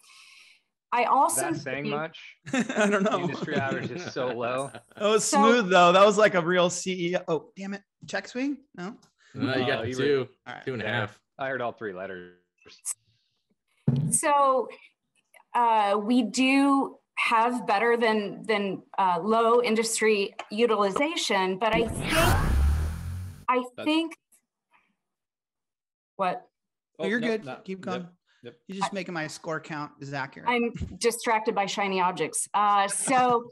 I also Is that saying much? I don't know. The industry average is so low. That was smooth though. That was like a real CEO. Oh, damn it. Check swing? No. No, you got you two, All right. 2.5. I heard all 3 letters. So we do have better than low industry utilization, but I think what? Oh, you're nope, good. Keep going. Yep. You're just making my score count is accurate. I'm distracted by shiny objects. So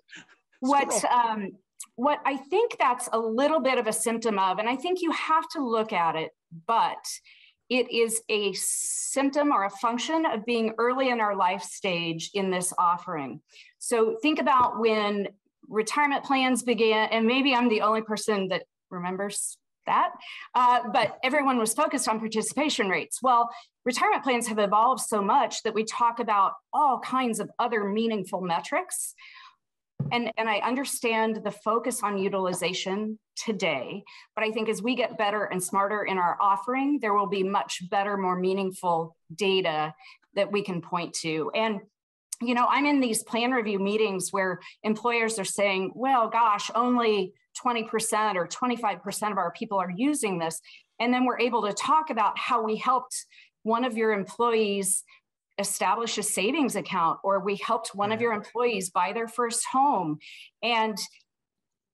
what I think that's a little bit of a symptom of, and I think you have to look at it, but it is a symptom or a function of being early in our life stage in this offering. So think about when retirement plans began, and maybe I'm the only person that remembers that, but everyone was focused on participation rates. Well, retirement plans have evolved so much that we talk about all kinds of other meaningful metrics. And I understand the focus on utilization today, but I think as we get better and smarter in our offering, there will be much better, more meaningful data that we can point to. And you know, I'm in these plan review meetings where employers are saying, well, gosh, only 20% or 25% of our people are using this. And then we're able to talk about how we helped one of your employees establish a savings account, or we helped one of your employees buy their first home. And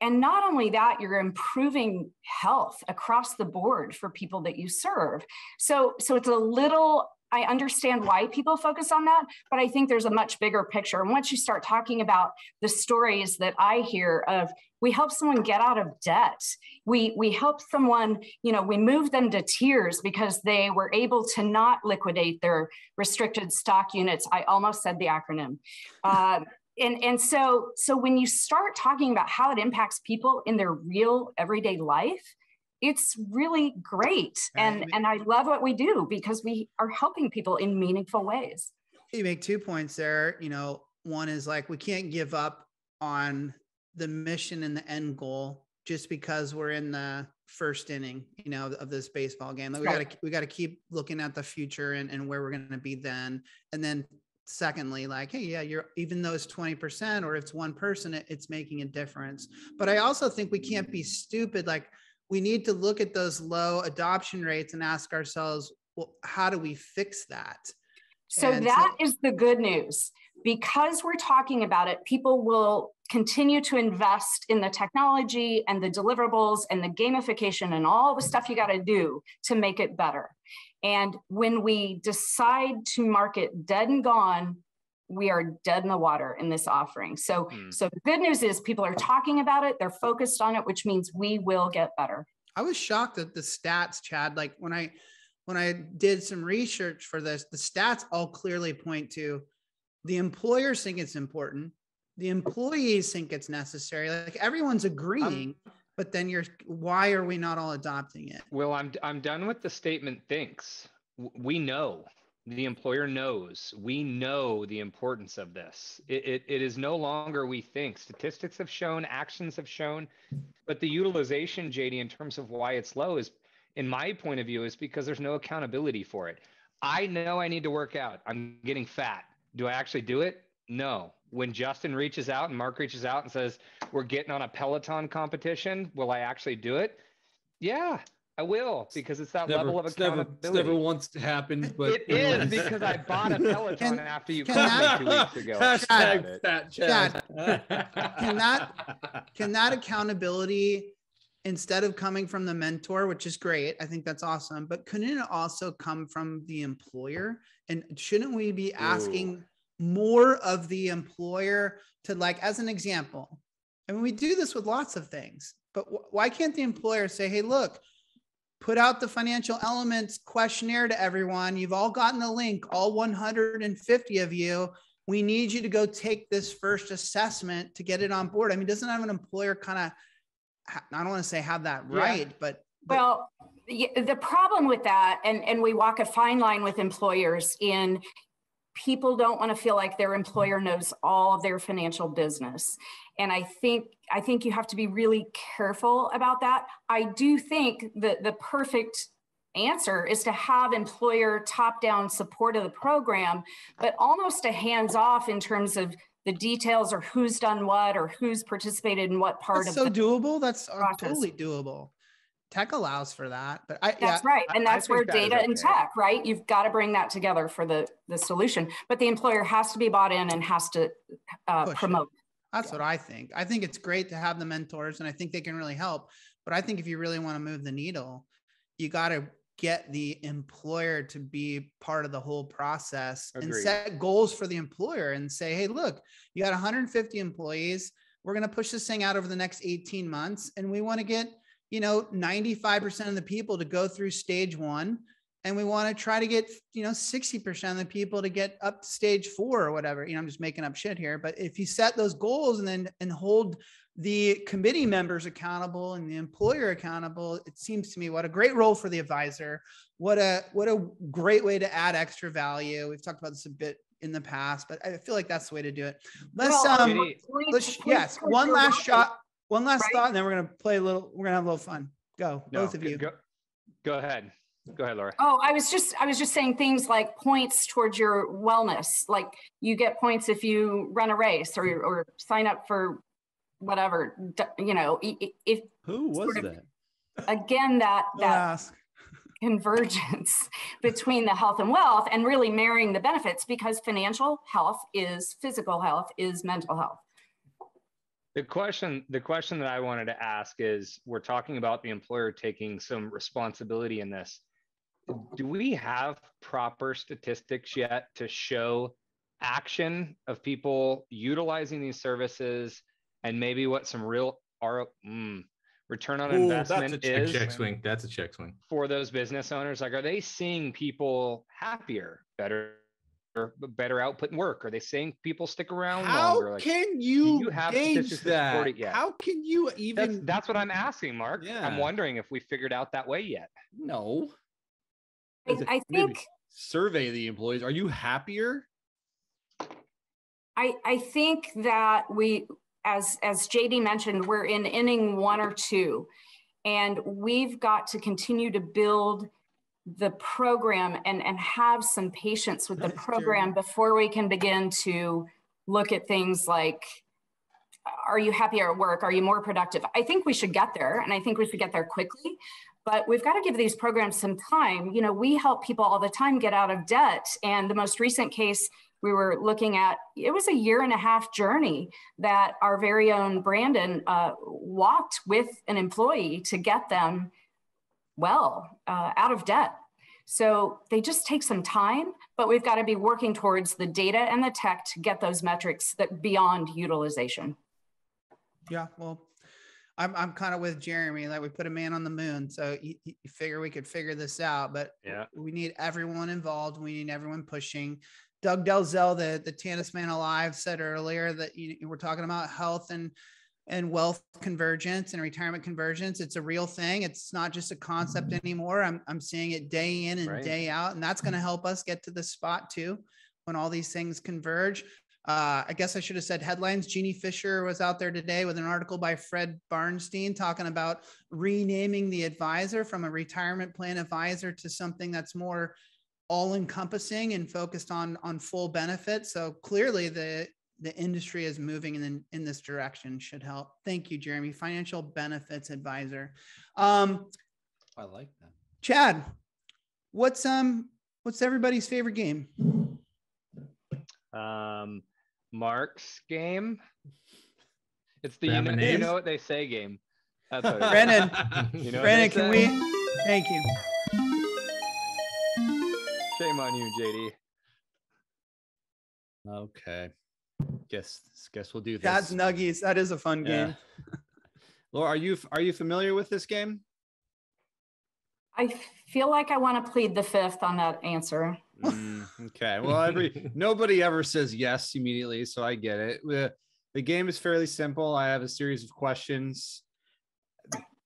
not only that, you're improving health across the board for people that you serve. So it's a little, I understand why people focus on that, but I think there's a much bigger picture. And once you start talking about the stories that I hear of, we help someone get out of debt. We help someone, you know, we move them to tears because they were able to not liquidate their restricted stock units. I almost said the acronym. And so when you start talking about how it impacts people in their real everyday life, it's really great. And I love what we do because we are helping people in meaningful ways. You make 2 points there. You know, one is like, we can't give up on the mission and the end goal just because we're in the first inning, you know, of this baseball game. Like we got to keep looking at the future and where we're going to be then. And then secondly, like, hey, yeah, even though it's 20% or it's one person, it's making a difference. But I also think we can't be stupid. Like, we need to look at those low adoption rates and ask ourselves, well, how do we fix that? So that is the good news. Because we're talking about it, people will continue to invest in the technology and the deliverables and the gamification and all the stuff you got to do to make it better. And when we decide to market dead and gone, we are dead in the water in this offering. So the good news is people are talking about it. They're focused on it, which means we will get better. I was shocked at the stats, Chad. Like when I did some research for this, the stats all clearly point to the employers think it's important. The employees think it's necessary. Like everyone's agreeing, but then why are we not all adopting it? Well, I'm done with the statement thinks. We know. The employer knows. We know the importance of this. It is no longer we think. Statistics have shown, actions have shown, but the utilization, JD, in terms of why it's low is, in my point of view, is because there's no accountability for it. I know I need to work out. I'm getting fat. Do I actually do it? No. When Justin reaches out and Mark reaches out and says, we're getting on a Peloton competition, will I actually do it? Yeah. I will, because it's that level of accountability. It's never once happened, but it is because I bought a Peloton after you called me 2 weeks ago. Hashtag fat Chad. Can that accountability, instead of coming from the mentor, which is great, I think that's awesome, but couldn't it also come from the employer? And shouldn't we be asking more of the employer to, like, as an example, and we do this with lots of things, but why can't the employer say, hey, look, put out the financial elements questionnaire to everyone. You've all gotten the link, all 150 of you. We need you to go take this first assessment to get it on board. I mean, doesn't have an employer kind of, I don't want to say have that right, but well, the problem with that, and we walk a fine line with employers in, people don't want to feel like their employer knows all of their financial business. And I think you have to be really careful about that. I do think that the perfect answer is to have employer top-down support of the program, but almost a hands-off in terms of the details or who's done what or who's participated in what part that's of so doable. That's process. totally doable. Tech allows for that, but that's right. And that's where data and tech, right? You've got to bring that together for the solution, but the employer has to be bought in and has to promote. That's what I think. I think it's great to have the mentors, and I think they can really help. But I think if you really want to move the needle, you got to get the employer to be part of the whole process. Agreed. And set goals for the employer and say, hey, look, you got 150 employees. We're going to push this thing out over the next 18 months. And we want to get, 95% of the people to go through stage 1. And we want to try to get, 60% of the people to get up to stage 4 or whatever. I'm just making up shit here. But if you set those goals and hold the committee members accountable and the employer accountable, it seems to me what a great role for the advisor. What a great way to add extra value. We've talked about this a bit in the past, but I feel like that's the way to do it. Let's one last shot, one last thought, and then we're gonna have a little fun. Both of you. Go ahead. Go ahead, Laura. Oh, I was just saying things like points towards your wellness. Like you get points if you run a race or sign up for whatever, if who was that? Again, that convergence between the health and wealth and really marrying the benefits, because financial health is physical health, is mental health. The question that I wanted to ask is, we're talking about the employer taking some responsibility in this. Do we have proper statistics yet to show action of people utilizing these services and maybe what some real return on investment is? That's a check swing for those business owners. Like, are they seeing people happier, better output and work? Are they seeing people stick around longer? How can you gauge that? How can you even? That's what I'm asking, Mark. Yeah. I'm wondering if we figured out that way yet. No. I think survey the employees. Are you happier? I think that we, as JD mentioned, we're in inning 1 or 2, and we've got to continue to build the program and have some patience with the program before we can begin to look at things like, are you happier at work? Are you more productive? I think we should get there, and I think we should get there quickly, but we've got to give these programs some time. We help people all the time get out of debt, and the most recent case we were looking at, it was a 1.5-year journey that our very own Brandon walked with an employee to get them out of debt. So they just take some time, but we've got to be working towards the data and the tech to get those metrics that beyond utilization. Yeah, well, I'm kind of with Jeremy, like we put a man on the moon. So you figure we could figure this out, but we need everyone involved. We need everyone pushing. Doug Delzell, the Tannis Man Alive, said earlier that we're talking about health and wealth convergence and retirement convergence. It's a real thing. It's not just a concept anymore. I'm seeing it day in and day out, and that's going to help us get to the spot too when all these things converge. I guess I should have said headlines. Jeannie Fisher was out there today with an article by Fred Barnstein talking about renaming the advisor from a retirement plan advisor to something that's more all-encompassing and focused on full benefits. So clearly the industry is moving in this direction. Should help. Thank you, Jeremy. Financial benefits advisor. I like that. Chad, what's everybody's favorite game? Mark's game. It's the you know what they say game. That's what Brennan. Brennan, can we? Thank you. Shame on you, JD. Okay. Guess we'll do this. Dad's Nuggies. That is a fun game. Laura, are you familiar with this game? I feel like I want to plead the fifth on that answer. Okay. Well, nobody ever says yes immediately, so I get it. The game is fairly simple. I have a series of questions.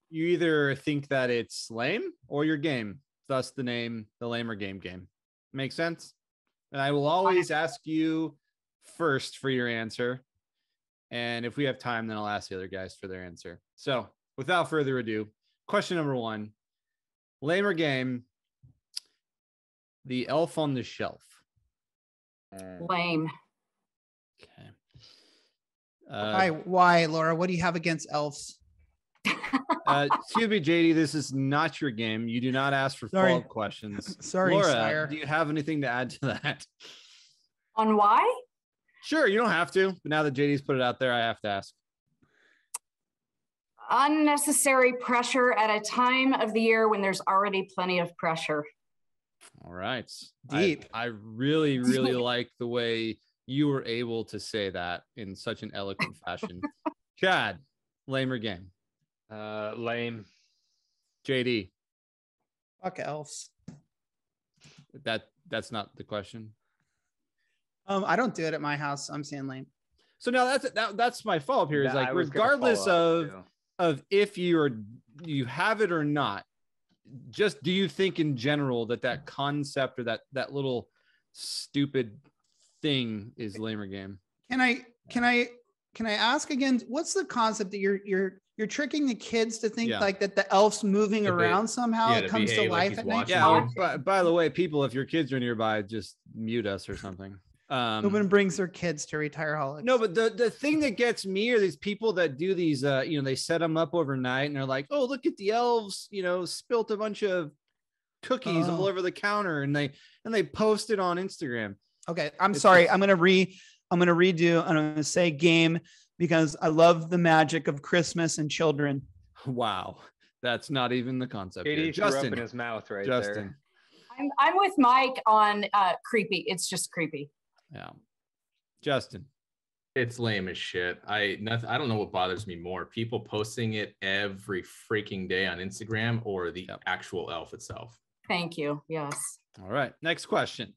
You either think that it's lame or you're game. Thus the name, the Lame or Game game. Make sense? And I will always ask you first for your answer. And if we have time, then I'll ask the other guys for their answer. So without further ado, question number 1. Lame or game, the Elf on the Shelf. Lame. Okay. Why, Laura? What do you have against elves? Excuse me, JD. This is not your game. You do not ask for follow-up questions. Sorry, Laura, sire. do you have anything to add to that? On why? Sure, you don't have to. But now that JD's put it out there, I have to ask. Unnecessary pressure at a time of the year when there's already plenty of pressure. All right. Deep. I really, really like the way you were able to say that in such an eloquent fashion. Chad, lame or game? Lame. JD. Fuck elves. That's not the question. I don't do it at my house. I'm saying lame. So now that's my follow-up here. Is Yeah, like regardless of if you have it or not, just do you think in general that concept or that little stupid thing is lame or game? Can I ask again? What's the concept that you're tricking the kids to think like that the elf's moving around somehow? It comes to life at night. Yeah. By the way, people, if your kids are nearby, just mute us or something. No one brings their kids to retire holics. No, but the thing that gets me are these people that do these, they set them up overnight and they're like, oh, look at the elves, spilt a bunch of cookies all over the counter, and they post it on Instagram. Okay, I'm sorry. I'm gonna redo. I'm gonna say game because I love the magic of Christmas and children. Wow, that's not even the concept. Justin up in his mouth right there. I'm with Mike on creepy. It's just creepy. Yeah, Justin. It's lame as shit. I don't know what bothers me more: people posting it every freaking day on Instagram or the actual elf itself. Thank you. Yes. All right. Next question.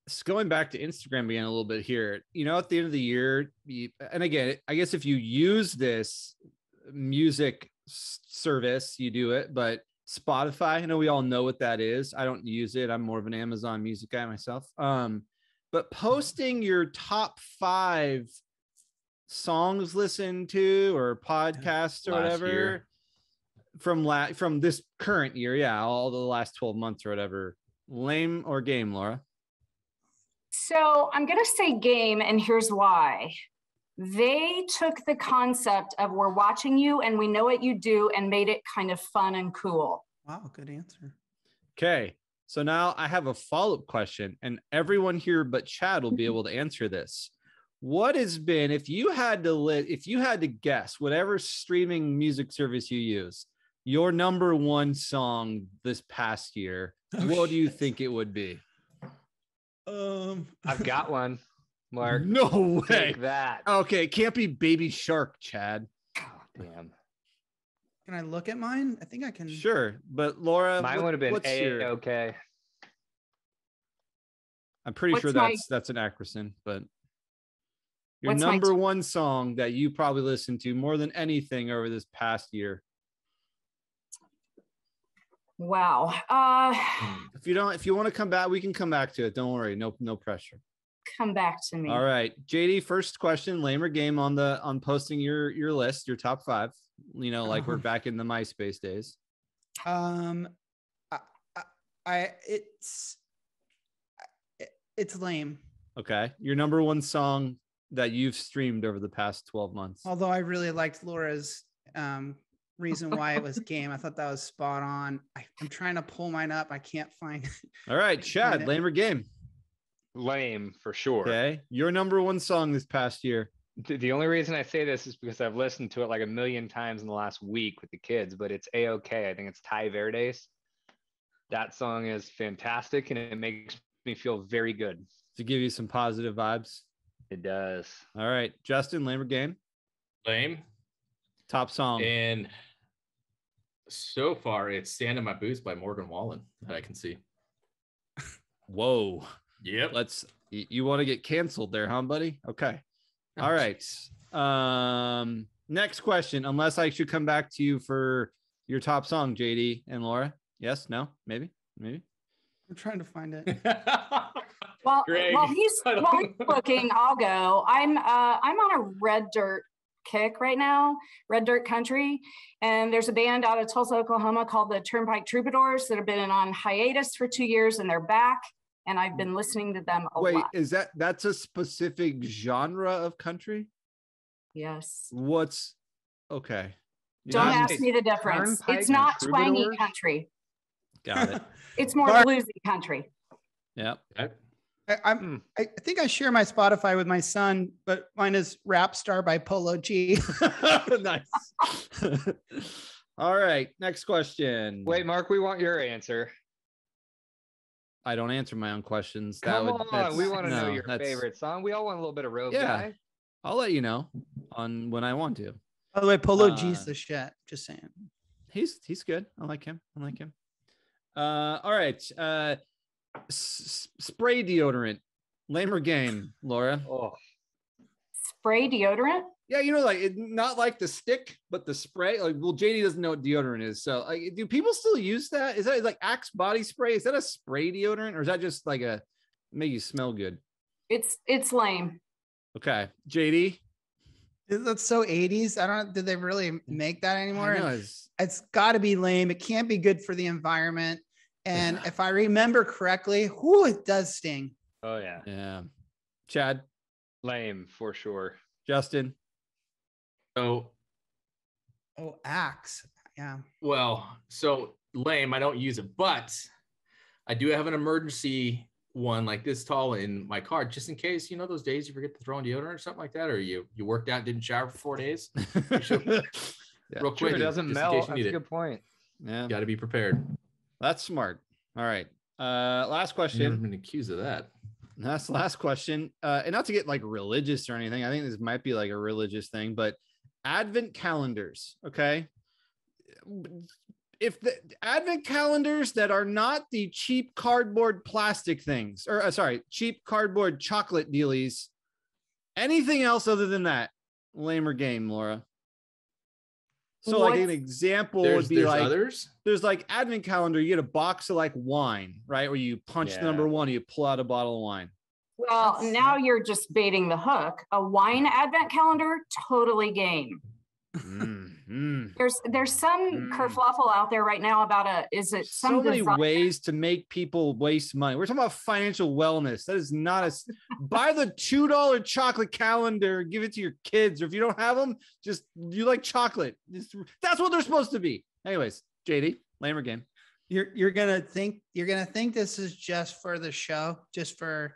It's going back to Instagram again a little bit here. At the end of the year, and again, I guess if you use this music service, you do it, but Spotify, I know we all know what that is. I don't use it. I'm more of an Amazon Music guy myself. But posting your top 5 songs listened to or podcasts or whatever from this current year, all the last 12 months or whatever, lame or game, Laura? So I'm going to say game, and here's why. They took the concept of we're watching you and we know what you do and made it kind of fun and cool. Wow, good answer. Okay, so now I have a follow-up question, and everyone here but Chad will be able to answer this. What has been, if you had to guess, whatever streaming music service you use, your number 1 song this past year, what do you think it would be? I've got one, Mark. No way. Take that. Okay, it can't be Baby Shark, Chad. Oh, damn. Can I look at mine? I think I can. Sure, but Laura, mine would have been A-OK. I'm pretty sure that's an acronym, but your number 1 song that you probably listened to more than anything over this past year. Wow. If you want to come back, we can come back to it. Don't worry. No pressure. Come back to me. All right. JD, first question, lame or game on posting your list, your top 5, like we're back in the MySpace days. It's lame. Okay. Your number 1 song that you've streamed over the past 12 months. Although I really liked Laura's reason why it was game. I thought that was spot on. I'm trying to pull mine up. I can't find it. All right, Chad, lame or game? Lame for sure. Okay. Your number 1 song this past year. The only reason I say this is because I've listened to it like a million times in the last week with the kids, but it's A-OK. I think it's Ty Verdes. That song is fantastic and it makes me feel very good. To give you some positive vibes. It does. All right, Justin, lame or game? Lame. Top song. And so far, it's "Stand in My Boots" by Morgan Wallen that I can see. Whoa. Yep. You want to get canceled there, huh, buddy? Okay. All right. Next question, unless I should come back to you for your top song, JD and Laura. Yes, no, maybe. I'm trying to find it. Well, Greg, while he's looking, I'll go. I'm on a red dirt kick right now, red dirt country, and there's a band out of Tulsa, Oklahoma called the Turnpike Troubadours that have been on hiatus for 2 years, and they're back. And I've been listening to them a lot. Wait, that's a specific genre of country? Yes. What's okay? Don't ask me the difference. It's not twangy country. Got it. It's more bluesy country. Yeah. I think I share my Spotify with my son, but mine is Rap Star by Polo G. Nice. All right. Next question. Wait, Mark, we want your answer. I don't answer my own questions. Come on, we want to know your favorite song. We all want a little bit of Rogue Guy. I'll let you know on when I want to. By the way, Polo G's the shit. Just saying. He's good. I like him. All right. Spray deodorant. Lame or game, Laura? Oh. Spray deodorant? Yeah, not like the stick, but the spray. Like, well, JD doesn't know what deodorant is. So, like, do people still use that? Is that like Axe body spray? Is that a spray deodorant, or is that just like a make you smell good? It's lame. Okay, JD. That's so 80s. I don't. Did they really make that anymore? I know, it's got to be lame. It can't be good for the environment. And if I remember correctly, it does sting. Oh yeah. Yeah. Chad. Lame for sure. Justin. Axe. Yeah. Well, so lame. I don't use it, but I do have an emergency one like this tall in my car, just in case, those days you forget to throw on deodorant or something like that, or you worked out, didn't shower for 4 days. Real quick. It doesn't melt. That's a good point. Yeah. Got to be prepared. That's smart. All right. Last question. I've been accused of that. That's the last question. And not to get like religious or anything. I think this might be like a religious thing, but advent calendars. Okay. If the advent calendars that are not the cheap cardboard plastic things, or cheap cardboard chocolate dealies, anything else other than that, lame or game, Laura? So like an example would be like others. There's like advent calendar. You get a box of like wine, right? Where you punch the number one, you pull out a bottle of wine. Well, now you're just baiting the hook. A wine advent calendar, totally game. There's some kerfluffle out there right now about so many ways to make people waste money. We're talking about financial wellness. That is not buy the $2 chocolate calendar, give it to your kids, or if you don't have them, you like chocolate. That's what they're supposed to be. Anyways, JD, lame or game? You're gonna think this is just for the show, just for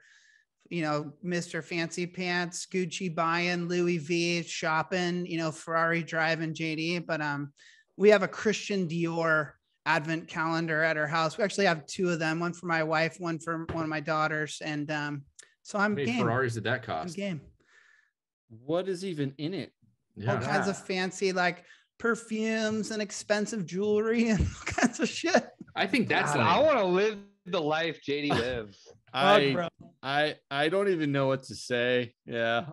Mr. Fancy Pants, Gucci buying, Louis V shopping, Ferrari driving, JD. But we have a Christian Dior advent calendar at our house. We actually have 2 of them, one for my wife, one for one of my daughters. And so I'm game. Ferraris did that cost? I'm game. What is even in it? All kinds of fancy like perfumes and expensive jewelry and all kinds of shit. I think that's I want to live the life JD lives. I don't even know what to say. Yeah,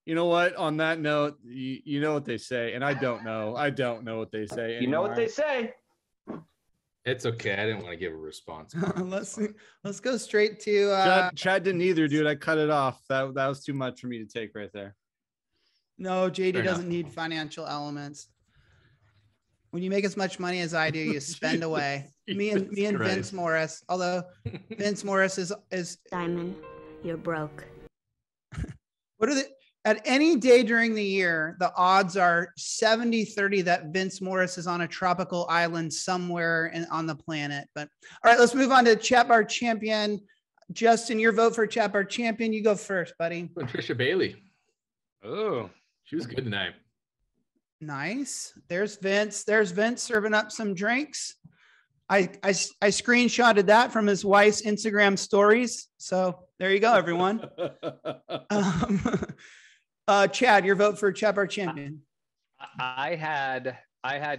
you know what? On that note, you know what they say, and I don't know what they say anymore. You know what they say. It's okay. I didn't want to give a response. let's go straight to Chad didn't either, dude. I cut it off. That was too much for me to take right there. No, JD doesn't need financial elements. When you make as much money as I do, you spend away. Me and Vince Morris, although Vince Morris is Diamond, you're broke. At any day during the year, the odds are 70-30 that Vince Morris is on a tropical island somewhere on the planet. But all right, let's move on to Chat Bar Champion. Justin, your vote for Chat Bar Champion. You go first, buddy. Patricia Bailey. Oh, she was good tonight. Nice. There's Vince. There's Vince serving up some drinks. I screenshotted that from his wife's Instagram stories. So there you go, everyone. Chad, your vote for Chat Bar Champion. I had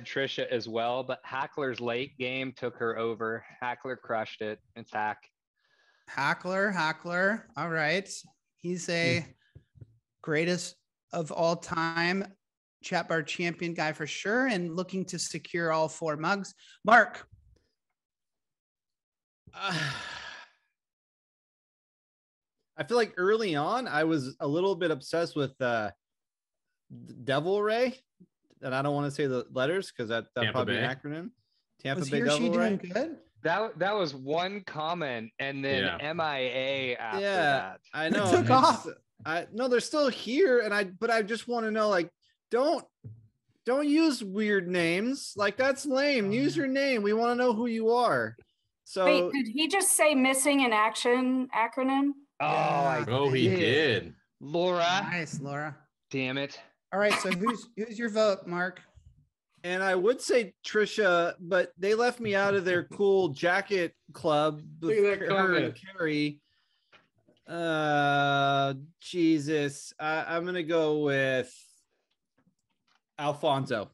Trisha as well, but Hackler's late game took her over. Hackler crushed it. It's Hackler. All right. He's a greatest of all time Chat Bar Champion guy for sure, and looking to secure all 4 mugs. Mark. I feel like early on, I was a little bit obsessed with Devil Ray, and I don't want to say the letters because that's probably an acronym. Tampa Bay Devil Ray. Doing good? That was one comment, and then MIA after that. I know. It took off. No, they're still here, but I just want to know, like, don't use weird names. Like, that's lame. Use your name. We want to know who you are. So wait, did he just say missing in action acronym? Oh, he did. Laura. Nice, Laura. Damn it. All right, so who's your vote, Mark? And I would say Trisha, but they left me out of their cool jacket club with her and Carrie. Jesus. I'm gonna go with Alfonso.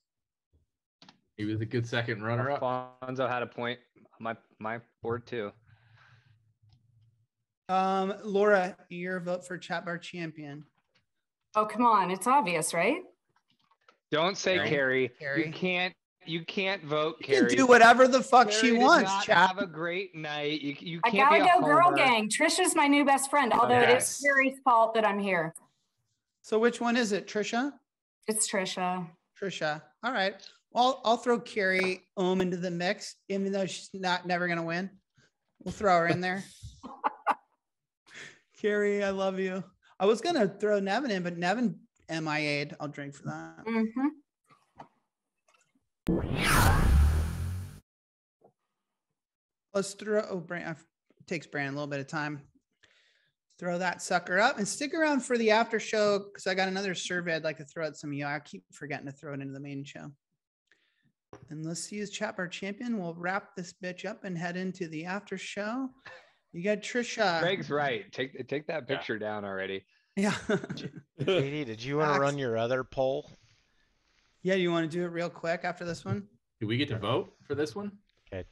He was a good second runner-up. Alfonso had a point on my board too. Laura, your vote for Chat Bar Champion. Oh, come on. It's obvious, right? Don't say Carrie. Carrie. You can't vote You Carrie. can do whatever the fuck Carrie she did wants, not Chat. have a great night. You I can't gotta be a go girl homer. gang. Trisha's my new best friend, although it is Carrie's fault that I'm here. So which one is it, Trisha? It's Trisha. Trisha. All right. Well, I'll throw Carrie into the mix, even though she's never gonna win. We'll throw her in there. Carrie, I love you. I was gonna throw Nevin in, but Nevin MIA'd. I'll drink for that. Mm-hmm. Let's throw. Oh, Brand takes Brandon a little bit of time. Throw that sucker up and stick around for the after show because I got another survey I'd like to throw at some of you. I keep forgetting to throw it into the main show. And let's use Chat Bar Champion. We'll wrap this bitch up and head into the after show. You got Trisha. Greg's right. Take that picture down already. Yeah. JD, did you want to run your other poll? Yeah, you want to do it real quick after this one? Do we get to vote for this one? Okay.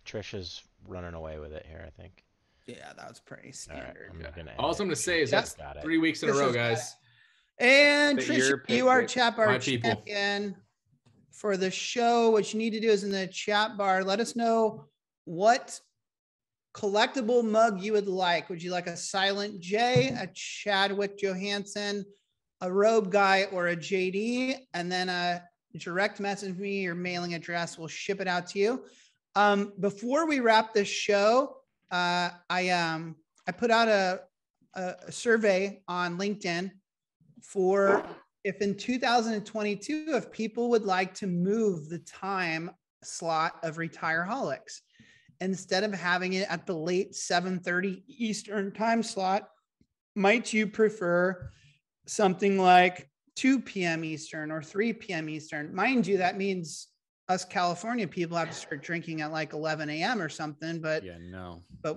Trisha's running away with it here, I think. Yeah, that was pretty standard. All I'm going to say is that's 3 weeks in a row, guys. And But Trisha, you are Chat Bar My people. Champion for the show. What you need to do is in the chat bar, let us know what collectible mug you would like. Would you like a Silent J, a Chadwick Johansson, a Robe Guy, or a JD? And then direct message me your mailing address. We'll ship it out to you. Before we wrap this show, I put out a survey on LinkedIn for if in 2022, if people would like to move the time slot of Retireaholics. Instead of having it at the late 7:30 Eastern time slot, might you prefer something like 2 p.m. Eastern or 3 p.m. Eastern? Mind you, that means us California people have to start drinking at like 11 a.m. or something, but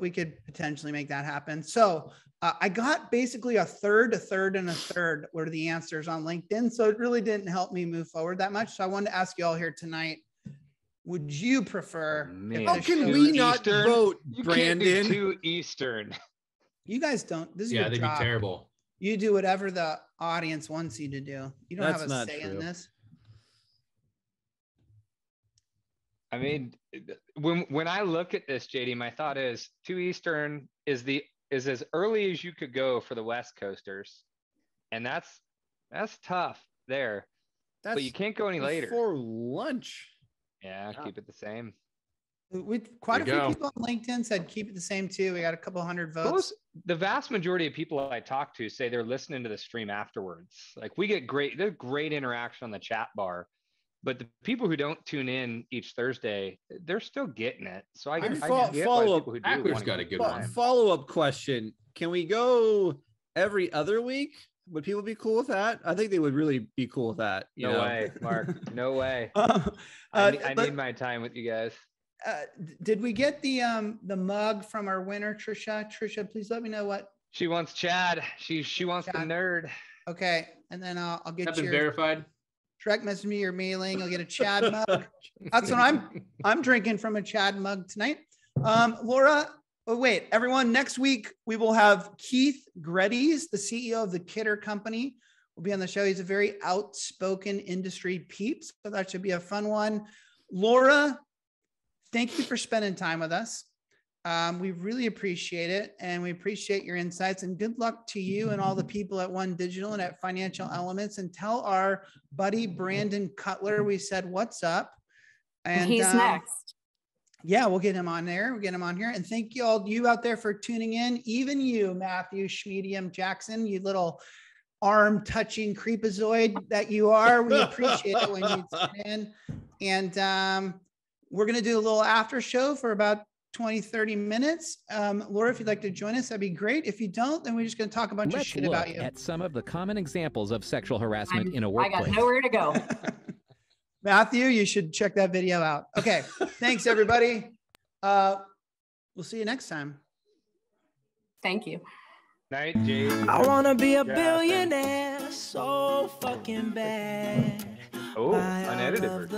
we could potentially make that happen. So I got basically a third, and a third were the answers on LinkedIn. So it really didn't help me move forward that much. So I wanted to ask you all here tonight, would you prefer? How can we not vote, Brandon? You can't do 2 Eastern. You guys don't. This is your they'd job. be terrible. You do whatever the audience wants you to do. You don't have a say in this. I mean, when I look at this, JD, my thought is 2 Eastern is as early as you could go for the West Coasters, and that's tough there. But you can't go any later. For lunch. Yeah, keep it the same. Quite a few people on LinkedIn said keep it the same too. We got a couple hundred votes. The vast majority of people I talk to say they're listening to the stream afterwards. Like there's great interaction on the chat bar, but the people who don't tune in each Thursday, they're still getting it. So I get why people who do got a good one. Follow-up question. Can we go every other week? Would people be cool with that? I think they would really be cool with that. No way, Mark. No way. I need my time with you guys. Did we get the mug from our winner, Trisha? Trisha, please let me know what. She wants Chad. She wants the nerd. Okay, and then I'll get Have been your verified. direct message me your mailing. I'll get a Chad mug. That's what I'm drinking from, a Chad mug tonight. Laura, oh wait, everyone. Next week we will have Keith Greddes, the CEO of the Kidder Company, will be on the show. He's a very outspoken industry peep, so that should be a fun one. Laura, thank you for spending time with us. We really appreciate it, and we appreciate your insights, and good luck to you and all the people at OneDigital and at Financial Elements, and tell our buddy Brandon Cutler we said what's up. And he's next. Yeah, we'll get him on there. We'll get him on here. And thank you all, you out there, for tuning in. Even you, Matthew Schmedium Jackson, you little arm touching creepazoid that you are. We appreciate it when you tune in. And we're going to do a little after show for about 20, 30 minutes. Laura, if you'd like to join us, that'd be great. If you don't, then we're just going to talk a bunch of shit about you. At some of the common examples of sexual harassment in a workplace. I got nowhere to go. Matthew, you should check that video out. Okay. Thanks, everybody. We'll see you next time. Thank you. Night, Jade. I wanna be a billionaire so fucking bad. Oh, unedited version.